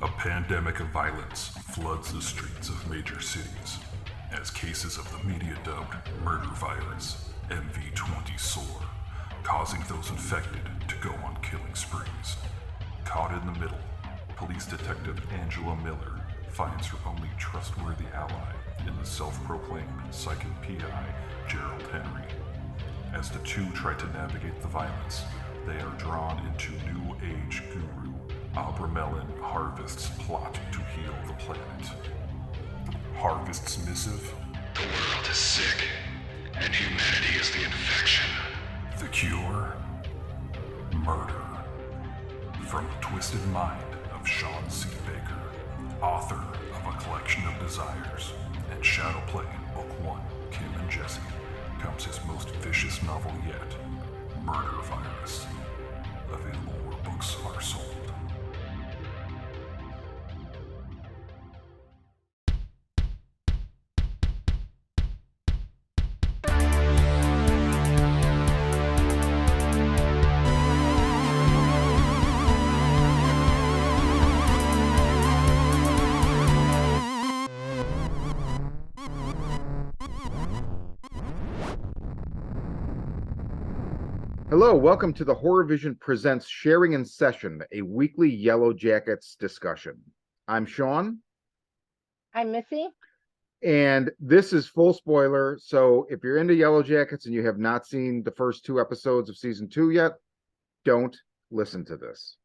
A pandemic of violence floods the streets of major cities as cases of the media-dubbed murder virus, MV20, soar, causing those infected to go on killing sprees. Caught in the middle, police detective Angela Miller finds her only trustworthy ally in the self-proclaimed psychic PI, Gerald Henry. As the two try to navigate the violence, they are drawn into New Age guru Abramelin Harvest's plot to heal the planet. Harvest's missive: the world is sick, and humanity is the infection. The cure: murder. From the twisted mind of Shawn C. Baker, author of A Collection of Desires and Shadowplay Book 1, Kim and Jesse, comes his most vicious novel yet, Murder Virus. Available where books are sold. Hello, welcome to the Horror Vision Presents Sharing in Session, a weekly Yellowjackets discussion. I'm Shawn. I'm Missy. And this is full spoiler, so if you're into Yellowjackets and you have not seen the first 2 episodes of season 2 yet, don't listen to this.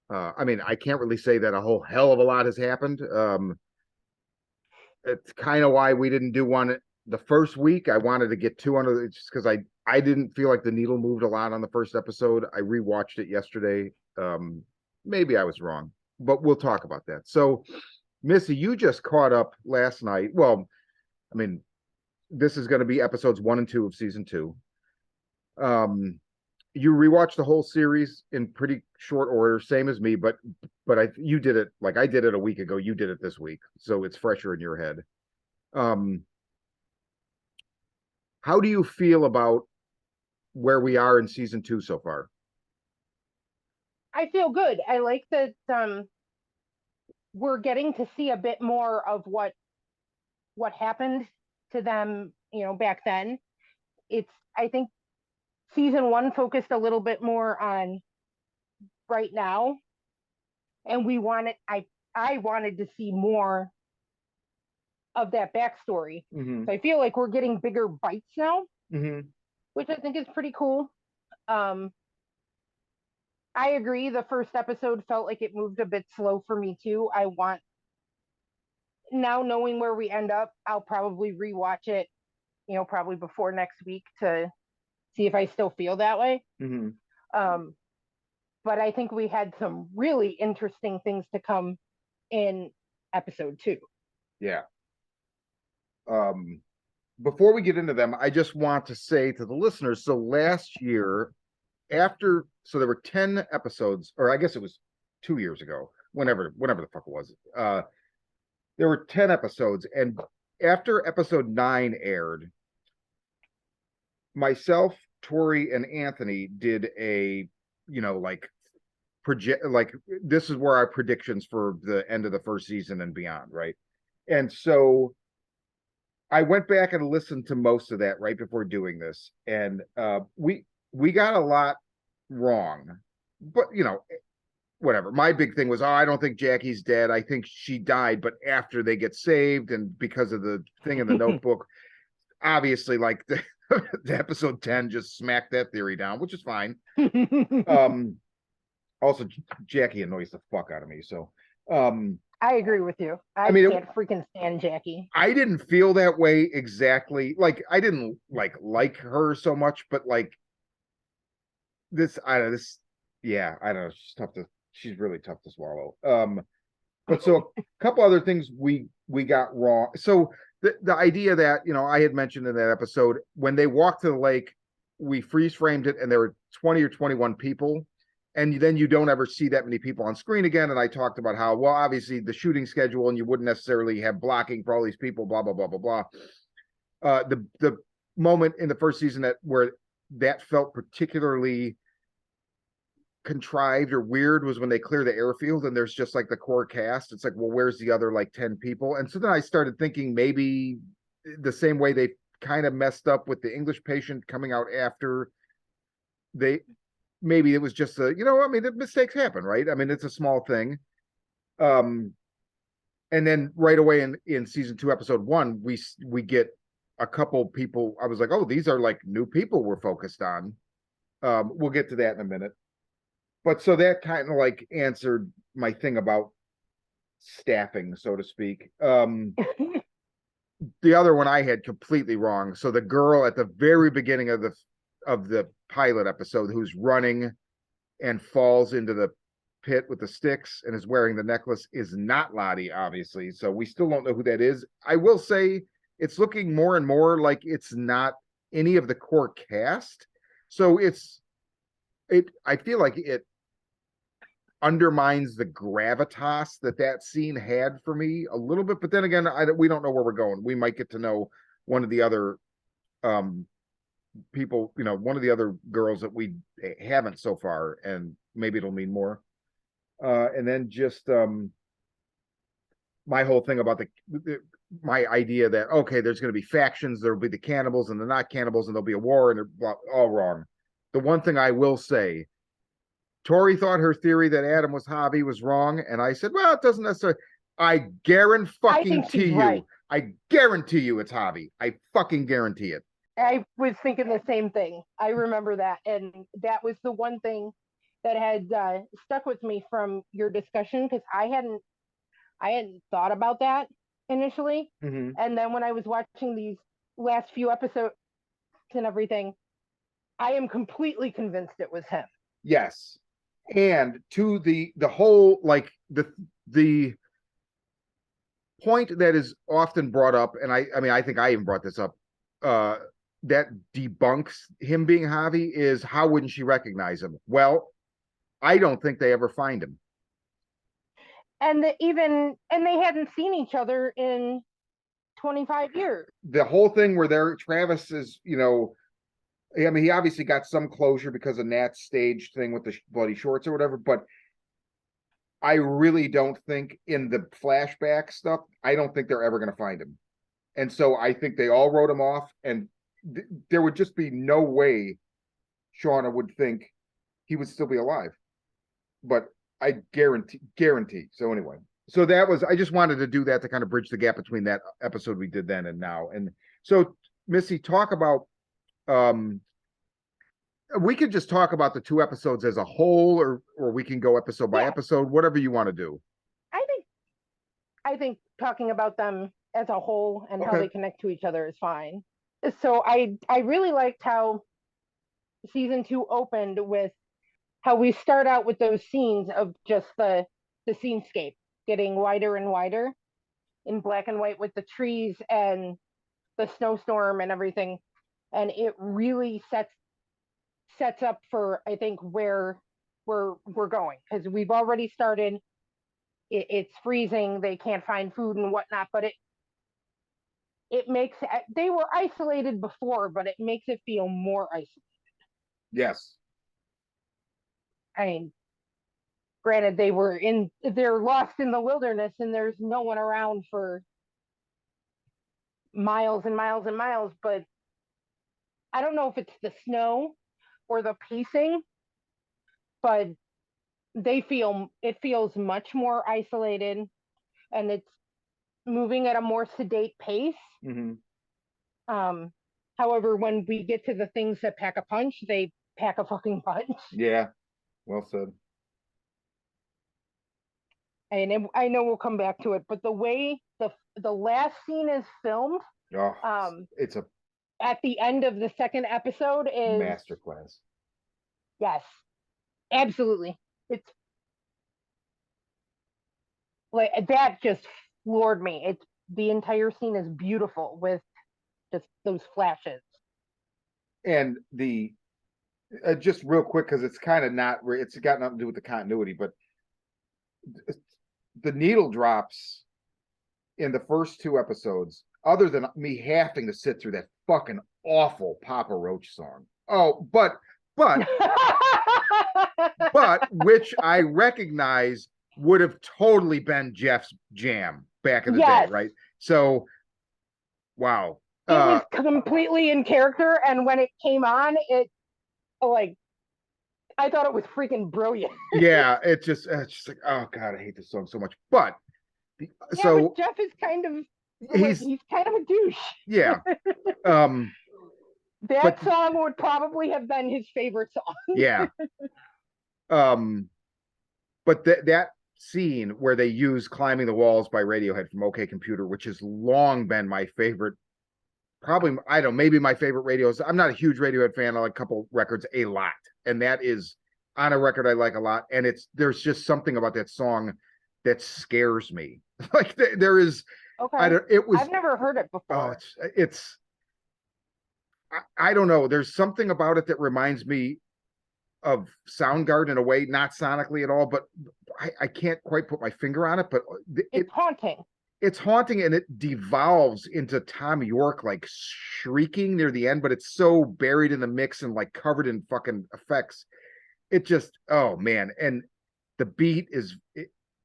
I can't really say that a whole hell of a lot has happened. It's kind of why we didn't do one the first week. I wanted to get 2 under just because I didn't feel like the needle moved a lot on the first episode. I rewatched it yesterday. Maybe I was wrong, but we'll talk about that. So, Missy, you just caught up last night. Well, this is going to be episodes 1 and 2 of season 2. You rewatched the whole series in pretty short order, same as me, but you did it like I did it a week ago. You did it this week, so it's fresher in your head. How do you feel about where we are in season 2 so far? I feel good. I like that we're getting to see a bit more of what happened to them, back then. I think season 1 focused a little bit more on right now, and I wanted to see more of that backstory. Mm-hmm. So I feel like we're getting bigger bites now, Mm-hmm. which I think is pretty cool. I agree. The first episode felt like it moved a bit slow for me too. Now knowing where we end up, I'll probably rewatch it, probably before next week to see if I still feel that way. Mm-hmm. But I think we had some really interesting things to come in episode 2. Yeah. Before we get into them, I just want to say to the listeners, so last year, so there were 10 episodes, or I guess it was 2 years ago, whenever the fuck it was. There were 10 episodes, and after episode 9 aired, myself, Tori, and Anthony did a, this is where our predictions for the end of the first season and beyond, right? And so I went back and listened to most of that right before doing this, and we got a lot wrong, but whatever. My big thing was, I don't think Jackie's dead. I think she died, but after they get saved, and because of the thing in the notebook, obviously, like the episode 10 just smacked that theory down, which is fine. Also, Jackie annoys the fuck out of me, so I agree with you. I can't freaking stand Jackie. I didn't feel that way exactly. Like, I didn't like her so much, but like I don't know. She's really tough to swallow. But so a couple other things we got wrong. So the idea that, I had mentioned in that episode, when they walked to the lake, we freeze framed it and there were 20 or 21 people. And then you don't ever see that many people on screen again. And I talked about how, well, obviously the shooting schedule, and you wouldn't necessarily have blocking for all these people, blah, blah, blah, blah, blah. The moment in the first season where that felt particularly contrived or weird was when they clear the airfield and there's just like the core cast. It's like, well, where's the other like 10 people? And so then I started thinking maybe the same way they kind of messed up with the English patient coming out after they, maybe it was just a, I mean, the mistakes happen, right? I mean, it's a small thing. And then right away in season 2, episode 1, we get a couple people. I was like, oh, these are like new people we're focused on. We'll get to that in a minute. But so that kind of like answered my thing about staffing, so to speak. The other one I had completely wrong. So the girl at the very beginning of the pilot episode who's running and falls into the pit with the sticks and is wearing the necklace is not Lottie, obviously. So we still don't know who that is. I will say it's looking more and more like it's not any of the core cast. So I feel like it undermines the gravitas that scene had for me a little bit. But then again, we don't know where we're going. We might get to know one of the other people, one of the other girls that we haven't so far, and maybe it'll mean more. And then just my whole thing about my idea that, okay, there's going to be factions, there'll be the cannibals and the not cannibals, and there'll be a war, and they're all wrong. The one thing I will say, Tori thought her theory that Adam was Javi was wrong, and I said, well, it doesn't necessarily. I guarantee you, right. I guarantee you it's Javi. I fucking guarantee it. I was thinking the same thing. I remember that, and that was the one thing that had stuck with me from your discussion, because I hadn't thought about that initially. Mm-hmm. And then when I was watching these last few episodes and everything, I am completely convinced it was him. Yes. And to the whole, like the point that is often brought up, and I mean, I think I even brought this up, that debunks him being Javi, is how wouldn't she recognize him? Well, I don't think they ever find him. And they hadn't seen each other in 25 years. The whole thing where Travis is, I mean, he obviously got some closure because of Nat's stage thing with the bloody shorts or whatever, but I really don't think in the flashback stuff, I don't think they're ever going to find him. And so I think they all wrote him off, and there would just be no way Shauna would think he would still be alive. But I guarantee. So anyway, so I just wanted to do that to kind of bridge the gap between that episode we did then and now. And so, Missy, talk about, we could just talk about the 2 episodes as a whole, or we can go episode by episode, whatever you want to do. I think talking about them as a whole and how they connect to each other is fine. So I really liked how season 2 opened with how we start out with those scenes of just the scenescape getting wider and wider in black and white with the trees and the snowstorm and everything. And it really sets up for, I think, where we're going, because we've already started. It's freezing. They can't find food and whatnot, but it makes, they were isolated before, but it makes it feel more isolated. Yes. I mean, granted, they're lost in the wilderness and there's no one around for miles and miles and miles, but I don't know if it's the snow or the pacing, but it feels much more isolated, and it's moving at a more sedate pace. Mm-hmm. However, when we get to the things that pack a punch, they pack a fucking punch. Yeah, well said. And I know we'll come back to it, but the way the last scene is filmed, it's at the end of the second episode is masterclass. Yes, absolutely. It's like that just floored me. The entire scene is beautiful with just those flashes. And just real quick, because it's kind of it's got nothing to do with the continuity, but the needle drops in the first 2 episodes, other than me having to sit through that fucking awful Papa Roach song. Oh, but but which I recognize would have totally been Jeff's jam back in the day, Yes. right? So, wow. It was completely in character, and when it came on, it like I thought it was freaking brilliant. Yeah, it's just like, oh god, I hate this song so much. But Yeah, so but Jeff is kind of he's he's kind of a douche. yeah. That But song would probably have been his favorite song. yeah. But that scene where they use Climbing the Walls by Radiohead from OK Computer, which has long been my favorite, probably, I don't know, maybe my favorite radios. I'm not a huge Radiohead fan. I like a couple records a lot. And that is on a record I like a lot. And there's just something about that song that scares me. Like there is, Okay. I've never heard it before. Oh, I don't know. There's something about it that reminds me of Soundgarden in a way, not sonically at all, but I can't quite put my finger on it, but it's haunting. It's haunting, and it devolves into Tom York like shrieking near the end, but it's so buried in the mix and like covered in fucking effects. It just, oh man. And the beat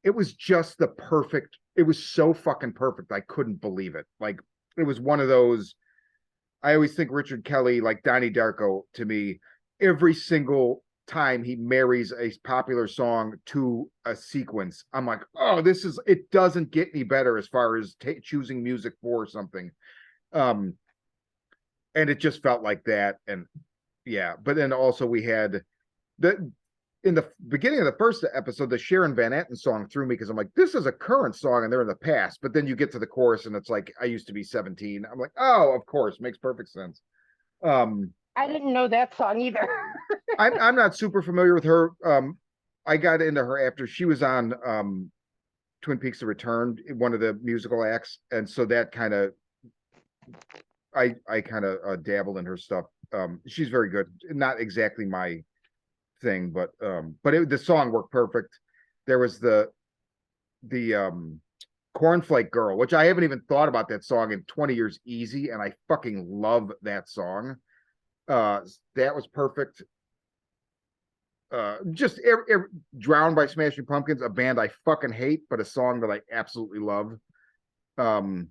it was just it was so fucking perfect. I couldn't believe it. Like it was one of those, I always think Richard Kelly, like Donnie Darko to me, every single time he marries a popular song to a sequence, I'm like, oh, it doesn't get any better as far as choosing music for something. And it just felt like that. And yeah, but then also we had in the beginning of the first episode, the Sharon Van Etten song threw me because I'm like, this is a current song and they're in the past. But then you get to the chorus and it's like, I used to be 17. I'm like, oh, of course, makes perfect sense. I didn't know that song either. I'm not super familiar with her. I got into her after she was on Twin Peaks: The Return, one of the musical acts, and so that kind of I kind of dabbled in her stuff. She's very good. Not exactly my thing, but the song worked perfect. There was the Cornflake Girl, which I haven't even thought about that song in 20 years easy, and I fucking love that song. That was perfect. Just Drowned by Smashing Pumpkins, a band I fucking hate, but a song that I absolutely love. And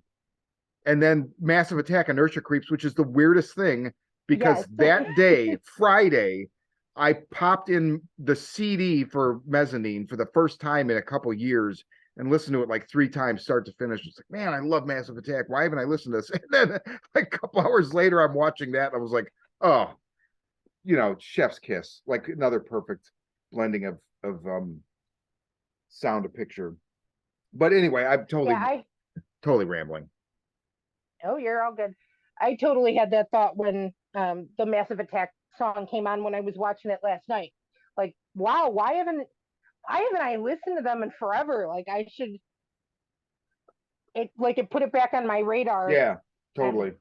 then Massive Attack, Inertia Creeps, which is the weirdest thing because that day, Friday, I popped in the CD for Mezzanine for the first time in a couple years and listened to it like 3 times, start to finish. It's like, man, I love Massive Attack. Why haven't I listened to this? And then like a couple hours later, I'm watching that. And I was like, oh, chef's kiss, like another perfect blending of sound to picture. But anyway, I'm totally rambling. Oh, you're all good. I totally had that thought when the Massive Attack song came on when I was watching it last night. Like, wow, why haven't I listened to them in forever? Like I should it put it back on my radar. Yeah, totally.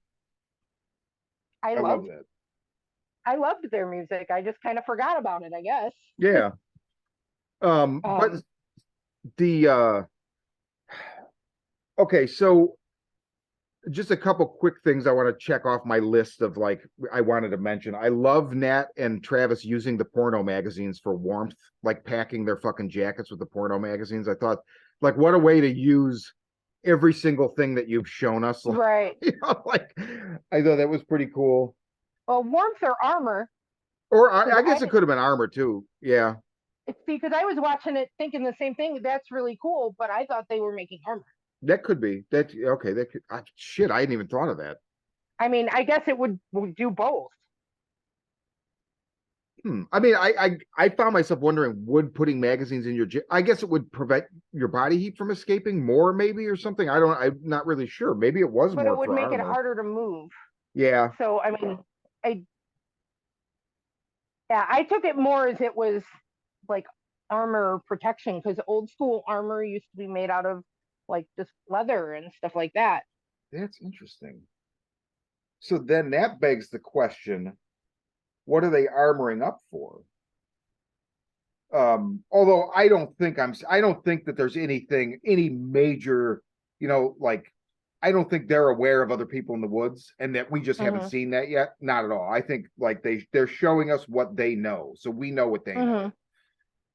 I love that. I loved their music. I just kind of forgot about it, I guess. Yeah. But the okay, so just a couple quick things I want to check off my list of like I wanted to mention. I love Nat and Travis using the porno magazines for warmth, like packing their fucking jackets with the porno magazines. I thought, like, what a way to use every single thing that you've shown us. Like, right. Like I thought that was pretty cool. Well, warmth or armor. Or I guess it could have been armor too. Yeah. It's because I was watching it thinking the same thing. That's really cool, but I thought they were making armor. That could be. That okay. That could. Shit, I hadn't even thought of that. I mean, I guess it would do both. I mean, I found myself wondering, would putting magazines in your I guess it would prevent your body heat from escaping more, maybe, or something. I'm not really sure. Maybe it was but more. But it would make armor. it harder to move. Yeah. So I mean, I took it more as it was like armor protection because old school armor used to be made out of like just leather and stuff like that. That's interesting. So then that begs the question, what are they armoring up for? Although I don't think that there's any major, like I don't think they're aware of other people in the woods and that we just haven't Mhm. seen that yet. Not at all. I think like they're showing us what they know, so we know what they know.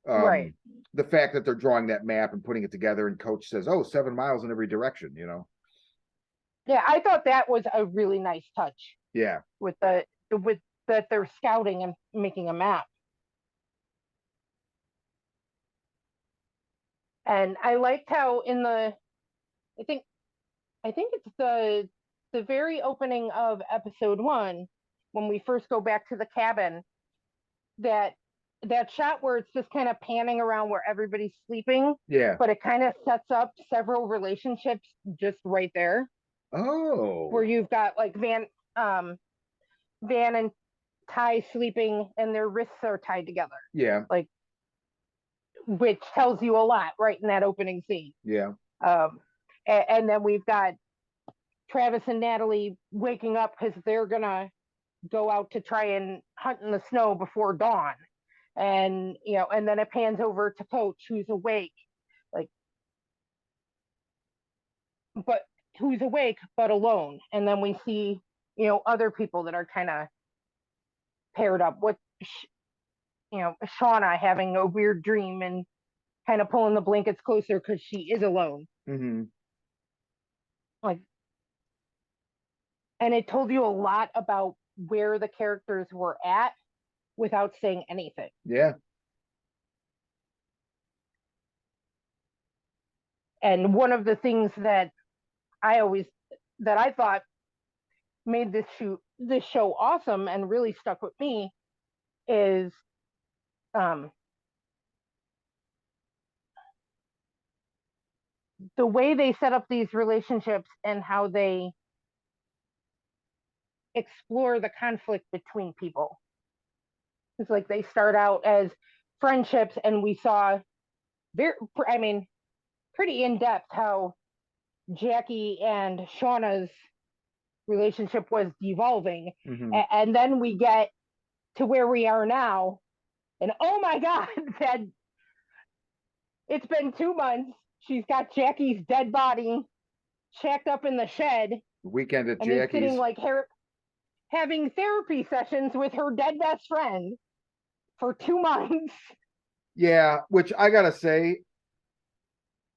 Right. The fact that they're drawing that map and putting it together, and Coach says, "Oh, 7 miles in every direction," Yeah, I thought that was a really nice touch Yeah, with with that they're scouting and making a map. And I liked how in the I think it's the very opening of episode 1 when we first go back to the cabin, that shot where it's just kind of panning around where everybody's sleeping, yeah. but it kind of sets up several relationships just right there, where Oh, you've got like Van and Ty sleeping and their wrists are tied together, yeah, like, which tells you a lot right in that opening scene. yeah. Um, and then we've got Travis and Natalie waking up because they're gonna go out to try and hunt in the snow before dawn. And and then it pans over to Coach, who's awake, like, but who's awake but alone. And then we see, other people that are kind of paired up with, Shauna having a weird dream and kind of pulling the blankets closer because she is alone. Mm-hmm. Like, and it told you a lot about where the characters were at without saying anything. Yeah, And one of the things that I thought made this show awesome and really stuck with me is um, the way they set up these relationships and how they explore the conflict between people. It's like they start out as friendships, and we saw I mean, pretty in depth how Jackie and Shauna's relationship was devolving, mm-hmm. and then we get to where we are now, and oh my god, that it's been 2 months. She's got Jackie's dead body shacked up in the shed, Weekend at and he's sitting Jackie's. like having therapy sessions with her dead best friend for 2 months. Yeah, which I gotta say,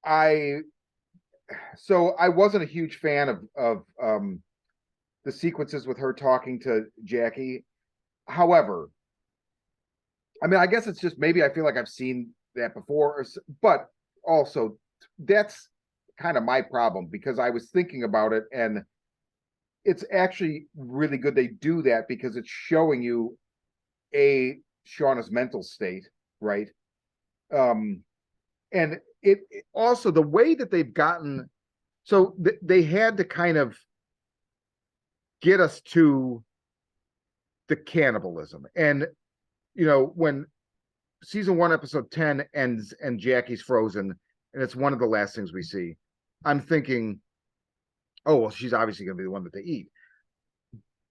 I I wasn't a huge fan of the sequences with her talking to Jackie. However, I mean, I guess it's just maybe I feel like I've seen that before, but also that's kind of my problem because I was thinking about it and it's actually really good they do that because it's showing you Shauna's mental state, right? Um, and it also the way that they've gotten they had to kind of get us to the cannibalism. And when season 1 episode 10 ends and Jackie's frozen and it's one of the last things we see, I'm thinking, oh well, she's obviously going to be the one that they eat.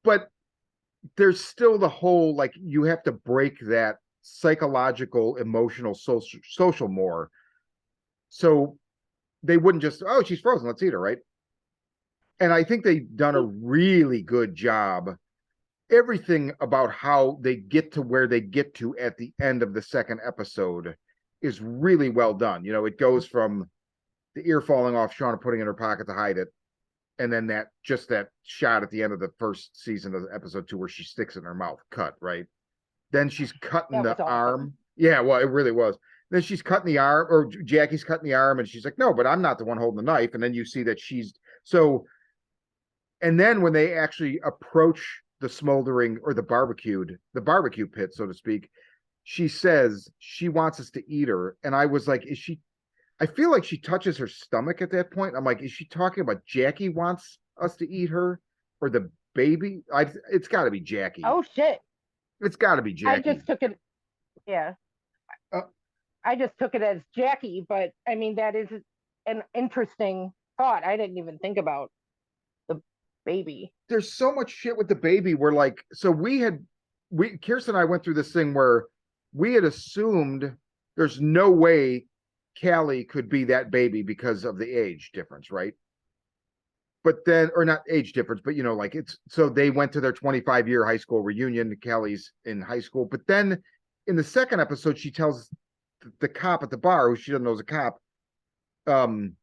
But there's still the whole, like, you have to break that psychological, emotional, social more. So they wouldn't just, oh, she's frozen, let's eat her, right? And I think they've done a really good job. Everything about how they get to where they get to at the end of the second episode is really well done. It goes from the ear falling off, Shauna putting it in her pocket to hide it, and then that shot at the end of the first season of episode 2 where she sticks it in her mouth, cut, right? Then she's cutting That was the awesome. arm. Yeah, well, it really was. Then she's cutting the arm, or Jackie's cutting the arm, and she's like, no, but I'm not the one holding the knife. And then you see that and then when they actually approach the smoldering or the barbecue pit, so to speak, she says she wants us to eat her. And I was like, I feel like she touches her stomach at that point. I'm like, is she talking about Jackie wants us to eat her or the baby? It's got to be Jackie. Oh shit. It's got to be Jackie. I just took it. Yeah. I just took it as Jackie, but I mean, that is an interesting thought. I didn't even think about the baby. There's so much shit with the baby where, like, so Kirsten and I went through this thing where we had assumed there's no way Callie could be that baby because of the age difference, right? but then, or not age difference, but like it's, so they went to their 25-year high school reunion. Kelly's in high school, but then in the second episode, she tells the cop at the bar, who she doesn't know is a cop, I'm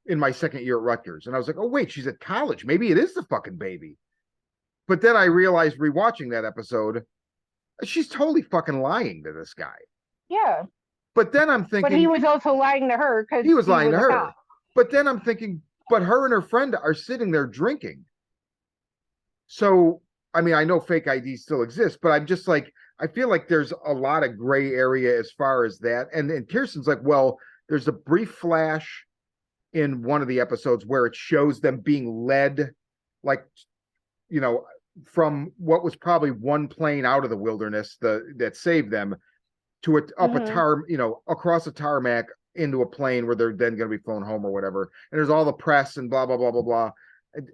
in my second year at Rutgers. And I was like, oh wait, she's at college. Maybe it is the fucking baby. But then I realized, rewatching that episode, she's totally fucking lying to this guy. Yeah. But then I'm But thinking, he was also lying to her because he was lying to a her. cop. But then I'm thinking, but her and her friend are sitting there drinking. So, I mean, I know fake IDs still exist, but I'm just like, I feel like there's a lot of gray area as far as that. And Kirsten's like, well, there's a brief flash in one of the episodes where it shows them being led, like, from what was probably one plane out of the wilderness that saved them to up a tar, across a tarmac into a plane where they're then going to be flown home or whatever. And there's all the press and blah, blah, blah, blah, blah.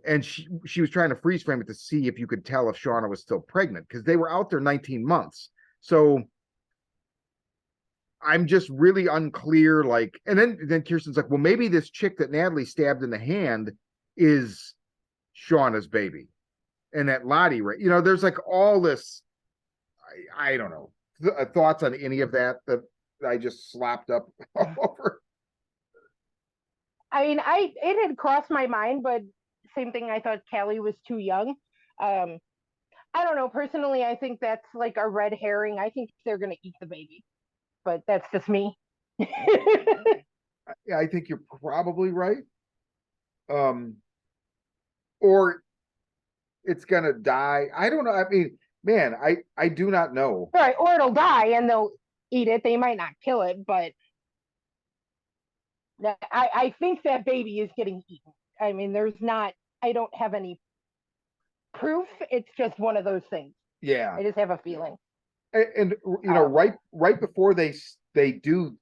And she was trying to freeze frame it to see if you could tell if Shauna was still pregnant, because they were out there 19 months. So I'm just really unclear. Like, and then Kirsten's like, well, maybe this chick that Natalie stabbed in the hand is Shauna's baby. And that Lottie, right? There's like all this, I don't know, thoughts on any of that I just slapped up over. I mean, it had crossed my mind, but same thing. I thought Callie was too young. I don't know. Personally, I think that's like a red herring. I think they're going to eat the baby, but that's just me. Yeah, I think you're probably right. Or it's going to die. I don't know. I mean, man, I do not know. Right, or it'll die and they'll eat it. They might not kill it, but I think that baby is getting eaten. I mean, I don't have any proof. It's just one of those things. Yeah. I just have a feeling. And right before they do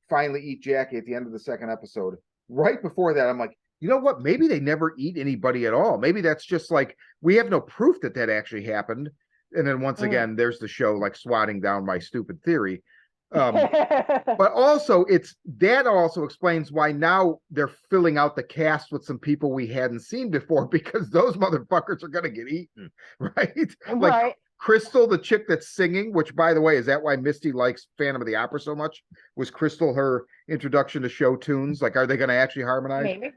finally eat Jackie at the end of the second episode, right before that, I'm like, you know what? Maybe they never eat anybody at all. Maybe that's just like, we have no proof that actually happened. And then once again, there's the show like swatting down my stupid theory. But also that also explains why now they're filling out the cast with some people we hadn't seen before, because those motherfuckers are going to get eaten, right? Like right. Crystal, the chick that's singing, which, by the way, is that why Misty likes Phantom of the Opera so much? Was Crystal her introduction to show tunes? Like, are they going to actually harmonize? Maybe.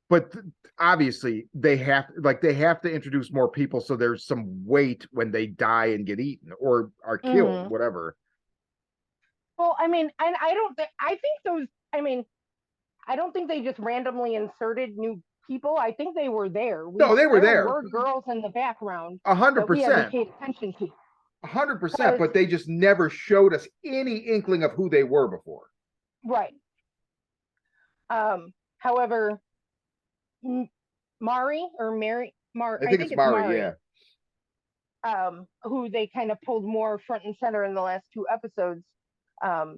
But obviously they have to introduce more people, so there's some weight when they die and get eaten or are killed, whatever. Well, I mean, and I don't think they just randomly inserted new people. I think they were there. No, they were there. There were girls in the background. 100%. Paid attention to. 100%, but they just never showed us any inkling of who they were before. Right. However, Mari, I think it's Mari, yeah. Who they kind of pulled more front and center in the last two episodes. I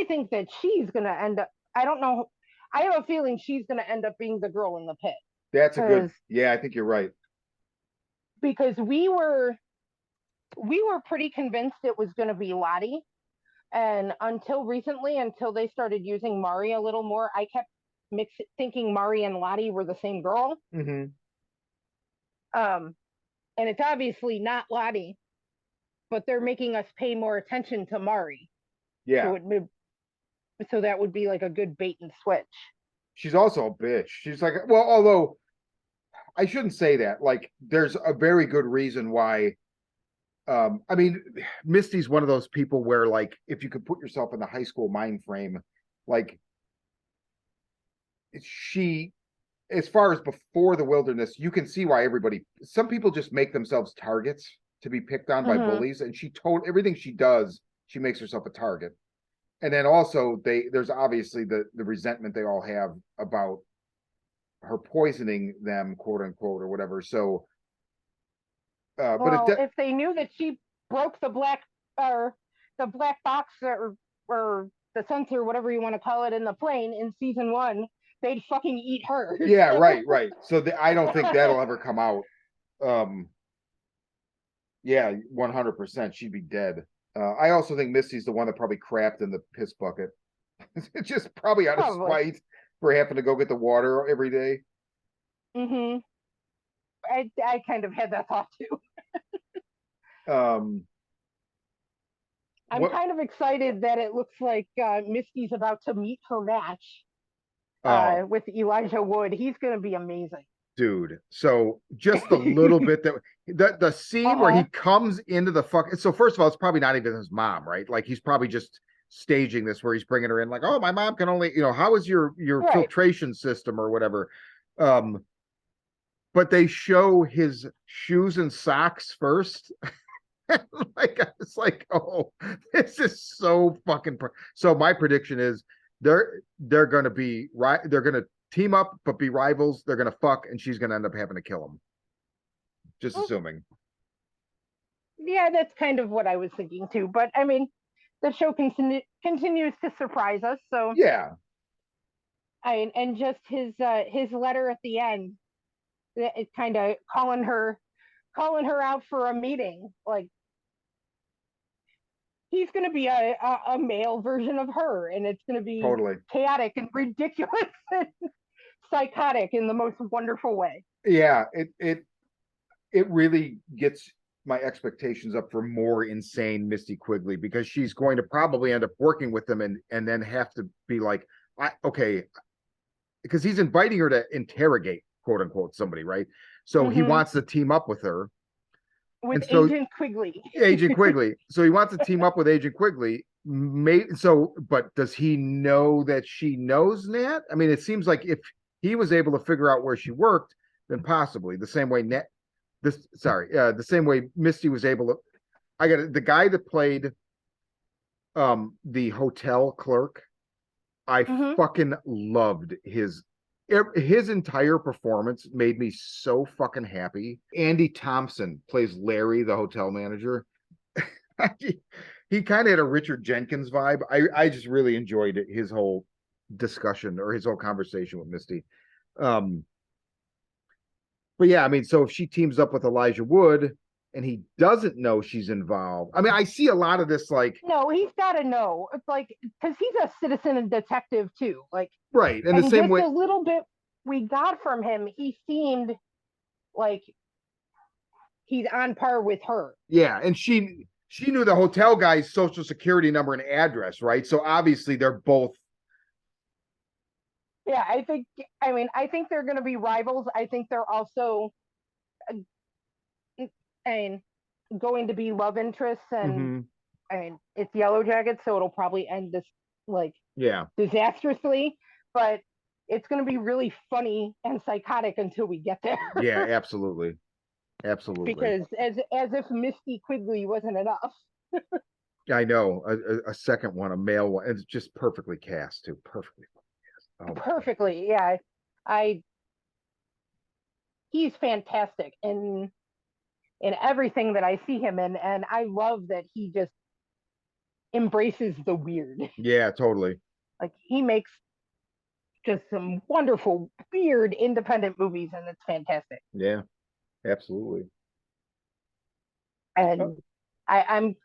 think that she's going to end up, I don't know, I have a feeling she's going to end up being the girl in the pit. That's a good, yeah, I think you're right. Because we were pretty convinced it was going to be Lottie. And until recently, until they started using Mari a little more, I kept thinking Mari and Lottie were the same girl. Mm-hmm. And it's obviously not Lottie, but they're making us pay more attention to Mari. Yeah. So that would be like a good bait and switch. She's also a bitch. She's like, well, although I shouldn't say that. Like, there's a very good reason why. I mean, Misty's one of those people where, like, if you could put yourself in the high school mind frame, like, she, as far as before the wilderness, you can see why some people just make themselves targets to be picked on by bullies, and she told everything she does, she makes herself a target. And then also there's obviously the resentment they all have about her poisoning them, quote unquote, or whatever. So, but if they knew that she broke the black box or the sensor, whatever you want to call it, in the plane in season 1, they'd fucking eat her. Yeah, right. So I don't think that'll ever come out. Yeah, 100%. She'd be dead. I also think Misty's the one that probably crapped in the piss bucket. Just probably out of spite. for having to go get the water every day. Mm-hmm. I kind of had that thought too. Um, I'm what? kind of excited that it looks like Misty's about to meet her match Oh, with Elijah Wood. He's going to be amazing. dude. So just a little bit that the scene where he Uh-huh. comes into the fuck. So first of all, it's probably not even his mom, right? Like he's probably just staging this where he's bringing her in, like, oh, my mom can only, how is your Right. filtration system or whatever. Um, but they show his shoes and socks first. Like it's like, oh, this is so fucking. So my prediction is they're gonna be right. They're gonna team up but be rivals. They're gonna fuck, and she's gonna end up having to kill him. Just assuming. Yeah, that's kind of what I was thinking too. But I mean, the show continues to surprise us. So Yeah, and just his letter at the end, it kind of calling her out for a meeting. Like he's going to be a male version of her, and it's going to be totally. chaotic and ridiculous and psychotic in the most wonderful way. Yeah, it really gets my expectations up for more insane Misty Quigley, because she's going to probably end up working with them and then have to be like, okay, because he's inviting her to interrogate, quote unquote, somebody, right? So he wants to team up with her. With And so Agent Quigley. Agent Quigley. So he wants to team up with Agent Quigley. But does he know that she knows Nat? I mean, it seems like if he was able to figure out where she worked, then possibly the same way the same way Misty was able to. I got the guy that played the hotel clerk. I fucking loved his entire performance. Made me so fucking happy. Andy Thompson plays Larry, the hotel manager. He kind of had a Richard Jenkins vibe. I just really enjoyed his whole discussion or his whole conversation with Misty. But yeah, I mean, so if she teams up with Elijah Wood and he doesn't know she's involved, I mean, I see a lot of this like, no, he's got to know. It's like because he's a citizen and detective too. Like right, in the and same just way, a little bit we got from him, he seemed like he's on par with her. yeah, and she knew the hotel guy's social security number and address, right? So obviously they're both. Yeah, I think they're going to be rivals. I think they're also and going to be love interests, and I mean it's Yellowjackets, so it'll probably end this like Yeah, disastrously, but it's going to be really funny and psychotic until we get there. yeah, absolutely. Because as if Misty Quigley wasn't enough. I know a second one, a male one. It's just perfectly cast too. Perfectly cast. Oh, Perfectly, yeah. I he's fantastic in everything that I see him in, and I love that he just embraces the weird. yeah, totally. Like he makes just some wonderful, weird, independent movies, and it's fantastic. Yeah, absolutely. And I'm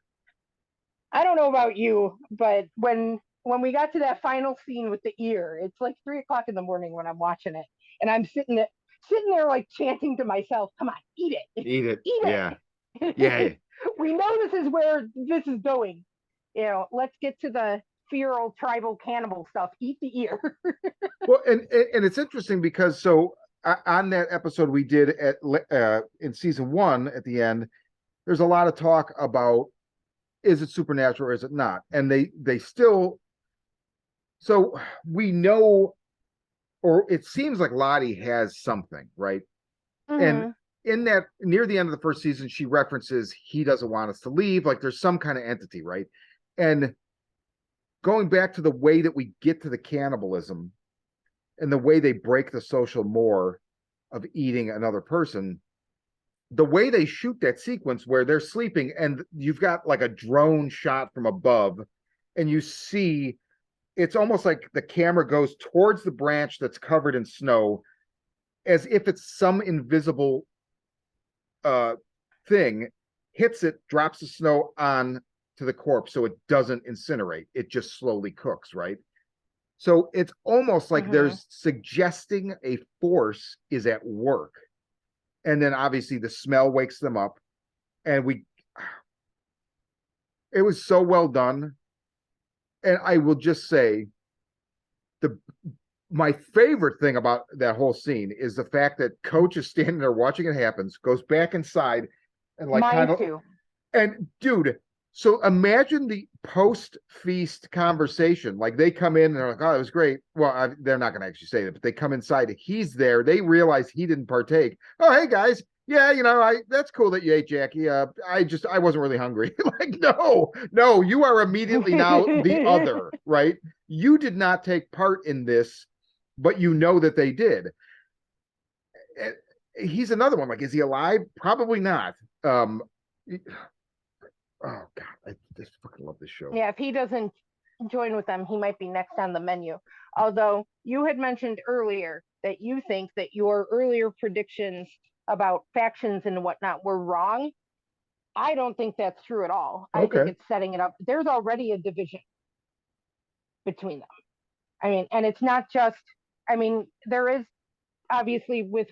I don't know about you, but when we got to that final scene with the ear, it's like 3 o'clock in the morning when I'm watching it, and I'm sitting there like chanting to myself, "Come on, eat it, Eat it. eat Yeah. it." Yeah. We know this is where this is going. Let's get to the feral tribal cannibal stuff. Eat the ear. Well, and it's interesting because so on that episode we did in season 1 at the end, there's a lot of talk about is it supernatural or is it not, and they still. So we know, or it seems like Lottie has something, right? And in that near the end of the first season, she references he doesn't want us to leave. Like there's some kind of entity, right? And going back to the way that we get to the cannibalism and the way they break the social more of eating another person, the way they shoot that sequence where they're sleeping and you've got like a drone shot from above and you see it's almost like the camera goes towards the branch that's covered in snow as if it's some invisible thing, hits it, drops the snow on to the corpse so it doesn't incinerate, it just slowly cooks, right? So it's almost like Mhm. there's suggesting a force is at work. And then obviously the smell wakes them up. And it was so well done. And I will just say the my favorite thing about that whole scene is the fact that Coach is standing there watching it happen, goes back inside and like Mine kind of too. and dude, so imagine the post feast conversation. Like they come in and they're like, "Oh, it was great." Well, they're not going to actually say that, but they come inside. He's there. They realize he didn't partake. Oh, hey guys, yeah, that's cool that you ate, Jackie. I wasn't really hungry. Like, no, you are immediately now the other, right? You did not take part in this, but you know that they did. He's another one. Like, is he alive? Probably not. Oh God, I just fucking love this show. Yeah, if he doesn't join with them, he might be next on the menu. Although you had mentioned earlier that you think that your earlier predictions about factions and whatnot were wrong. I don't think that's true at all. I think Okay. it's setting it up. There's already a division between them. I mean, and it's not just, I mean, there is obviously with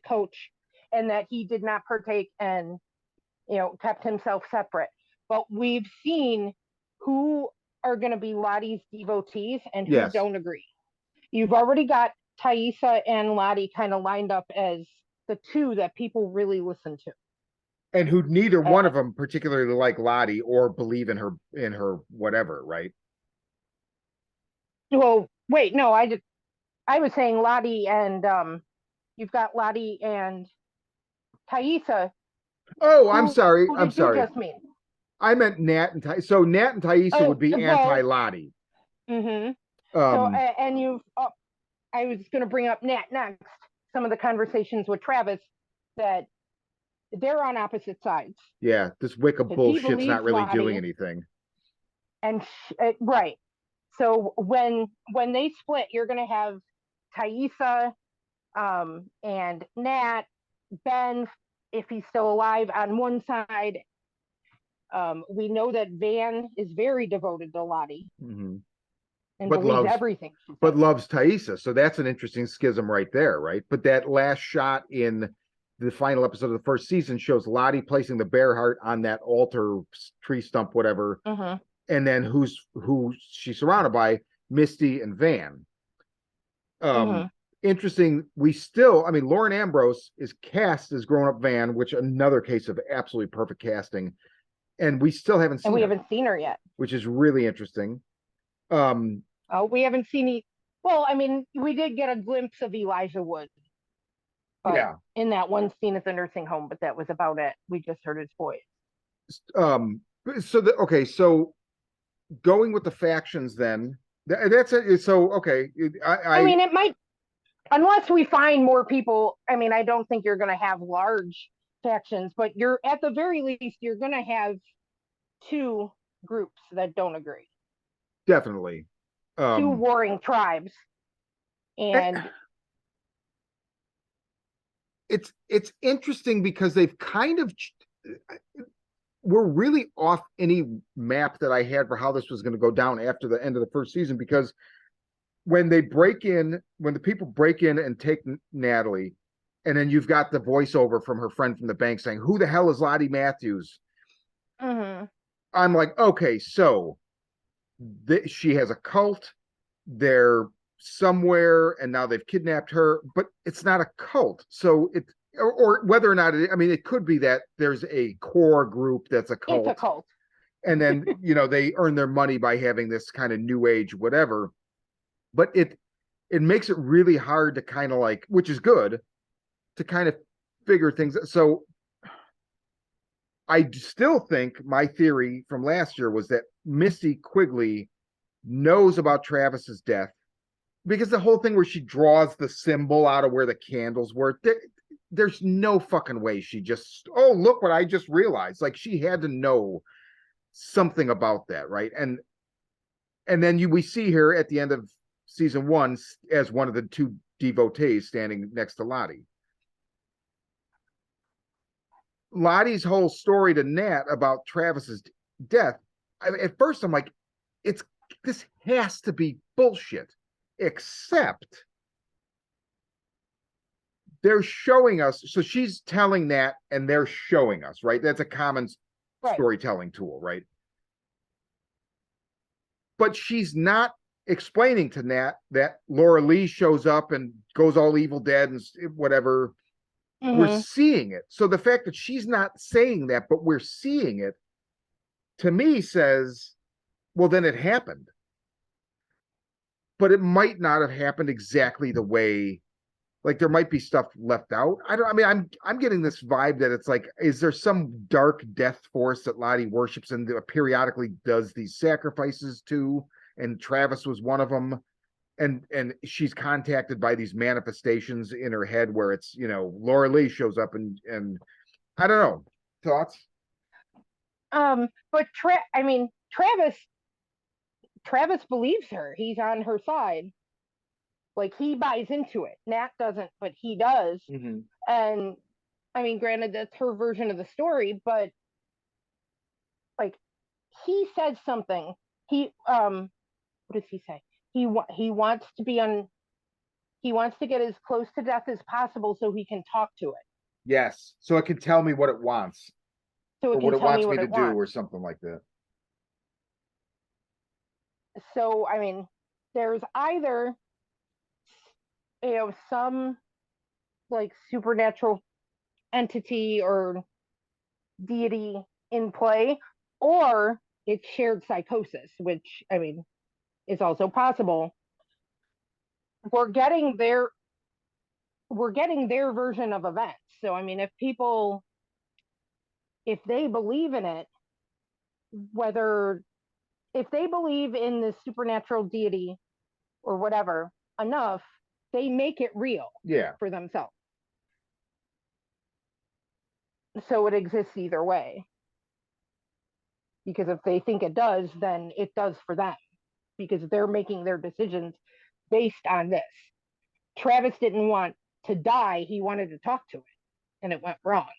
Coach, and that he did not partake and kept himself separate. But we've seen who are going to be Lottie's devotees and who Yes. don't agree. You've already got Thaisa and Lottie kind of lined up as the two that people really listen to. And who neither one of them particularly like Lottie or believe in her whatever, right? Well, wait, no, I was saying Lottie and you've got Lottie and Thaisa. Oh, I'm sorry. Who I'm did you sorry. just mean? I meant Nat and Thaisa. So Nat and Thaisa would be Well, anti-Lottie. mm-hmm. So Um, and you've I was going to bring up Nat next. Some of the conversations with Travis that they're on opposite sides. yeah, this Wicca Because he bullshit's not believes really doing Lottie, anything. and right. So when they split, you're going to have Thaisa and Nat, Ben, if he's still alive, on one side. We know that Van is very devoted to Lottie Mm-hmm. and But believes loves everything she but says. loves Thaisa. So that's an interesting schism right there, right? But that last shot in the final episode of the first season shows Lottie placing the bear heart on that altar, tree stump, whatever. Mm-hmm. And then who she's surrounded by? Misty and Van. Mm-hmm. Interesting. Lauren Ambrose is cast as grown up Van, which another case of absolutely perfect casting. And we still haven't seen And we her, haven't seen her yet. which is really interesting. We haven't seen. Well, I mean, we did get a glimpse of Elijah Wood, but yeah. in that one scene at the nursing home, but that was about it. We just heard his voice. So going with the factions then. That's it. So okay, I mean, it might, unless we find more people. I mean, I don't think you're going to have large factions, but you're at the very least you're going to have two groups that don't agree. Definitely. Two warring tribes, and it's interesting because they've kind of we're really off any map that I had for how this was going to go down after the end of the first season, because when the people break in and take Natalie, and then you've got the voiceover from her friend from the bank saying, "Who the hell is Lottie Matthews?" mm-hmm. I'm like, okay, so she has a cult. They're somewhere, and now they've kidnapped her, but it's not a cult. So or whether or not it could be that there's a core group that's a cult. It's a cult. And then, they earn their money by having this kind of new age, whatever. But it makes it really hard to kind of which is good, to kind of figure things. So I still think my theory from last year was that Misty Quigley knows about Travis's death, because the whole thing where she draws the symbol out of where the candles were, there's no fucking way she just, oh, look what I just realized. Like, she had to know something about that, right? And then we see her at the end of season 1 as one of the two devotees standing next to Lottie. Lottie's whole story to Nat about Travis's death, at first I'm like, this has to be bullshit. Except they're showing us, so she's telling that and they're showing us, right? That's a common storytelling tool, right? But she's not explaining to Nat that Laura Lee shows up and goes all Evil Dead and whatever. We're seeing it. So the fact that she's not saying that, but we're seeing it, to me says, well, then it happened. But it might not have happened exactly the way, like there might be stuff left out. I mean, I'm getting this vibe that it's like, is there some dark death force that Lottie worships and periodically does these sacrifices to? And Travis was one of them. And she's contacted by these manifestations in her head where it's, you know, Laura Lee shows up and I don't know. Thoughts? But Travis believes her. He's on her side. Like, he buys into it. Nat doesn't, but he does. And I mean, granted, that's her version of the story, but like, he said something. What does he say? He wants to be on. He wants to get as close to death as possible so he can talk to it. Yes, so it can tell me what it wants, so or what it wants me to do, or something like that. So I mean, there's either, you know, some like supernatural entity or deity in play, or it's shared psychosis, which I mean is also possible. We're getting their version of events. So I mean, if they believe in it, if they believe in the supernatural deity or whatever enough, they make it real for themselves. So it exists either way. Because if they think it does, then it does for them. Because they're making their decisions based on this. Travis didn't want to die, he wanted to talk to it, and it went wrong.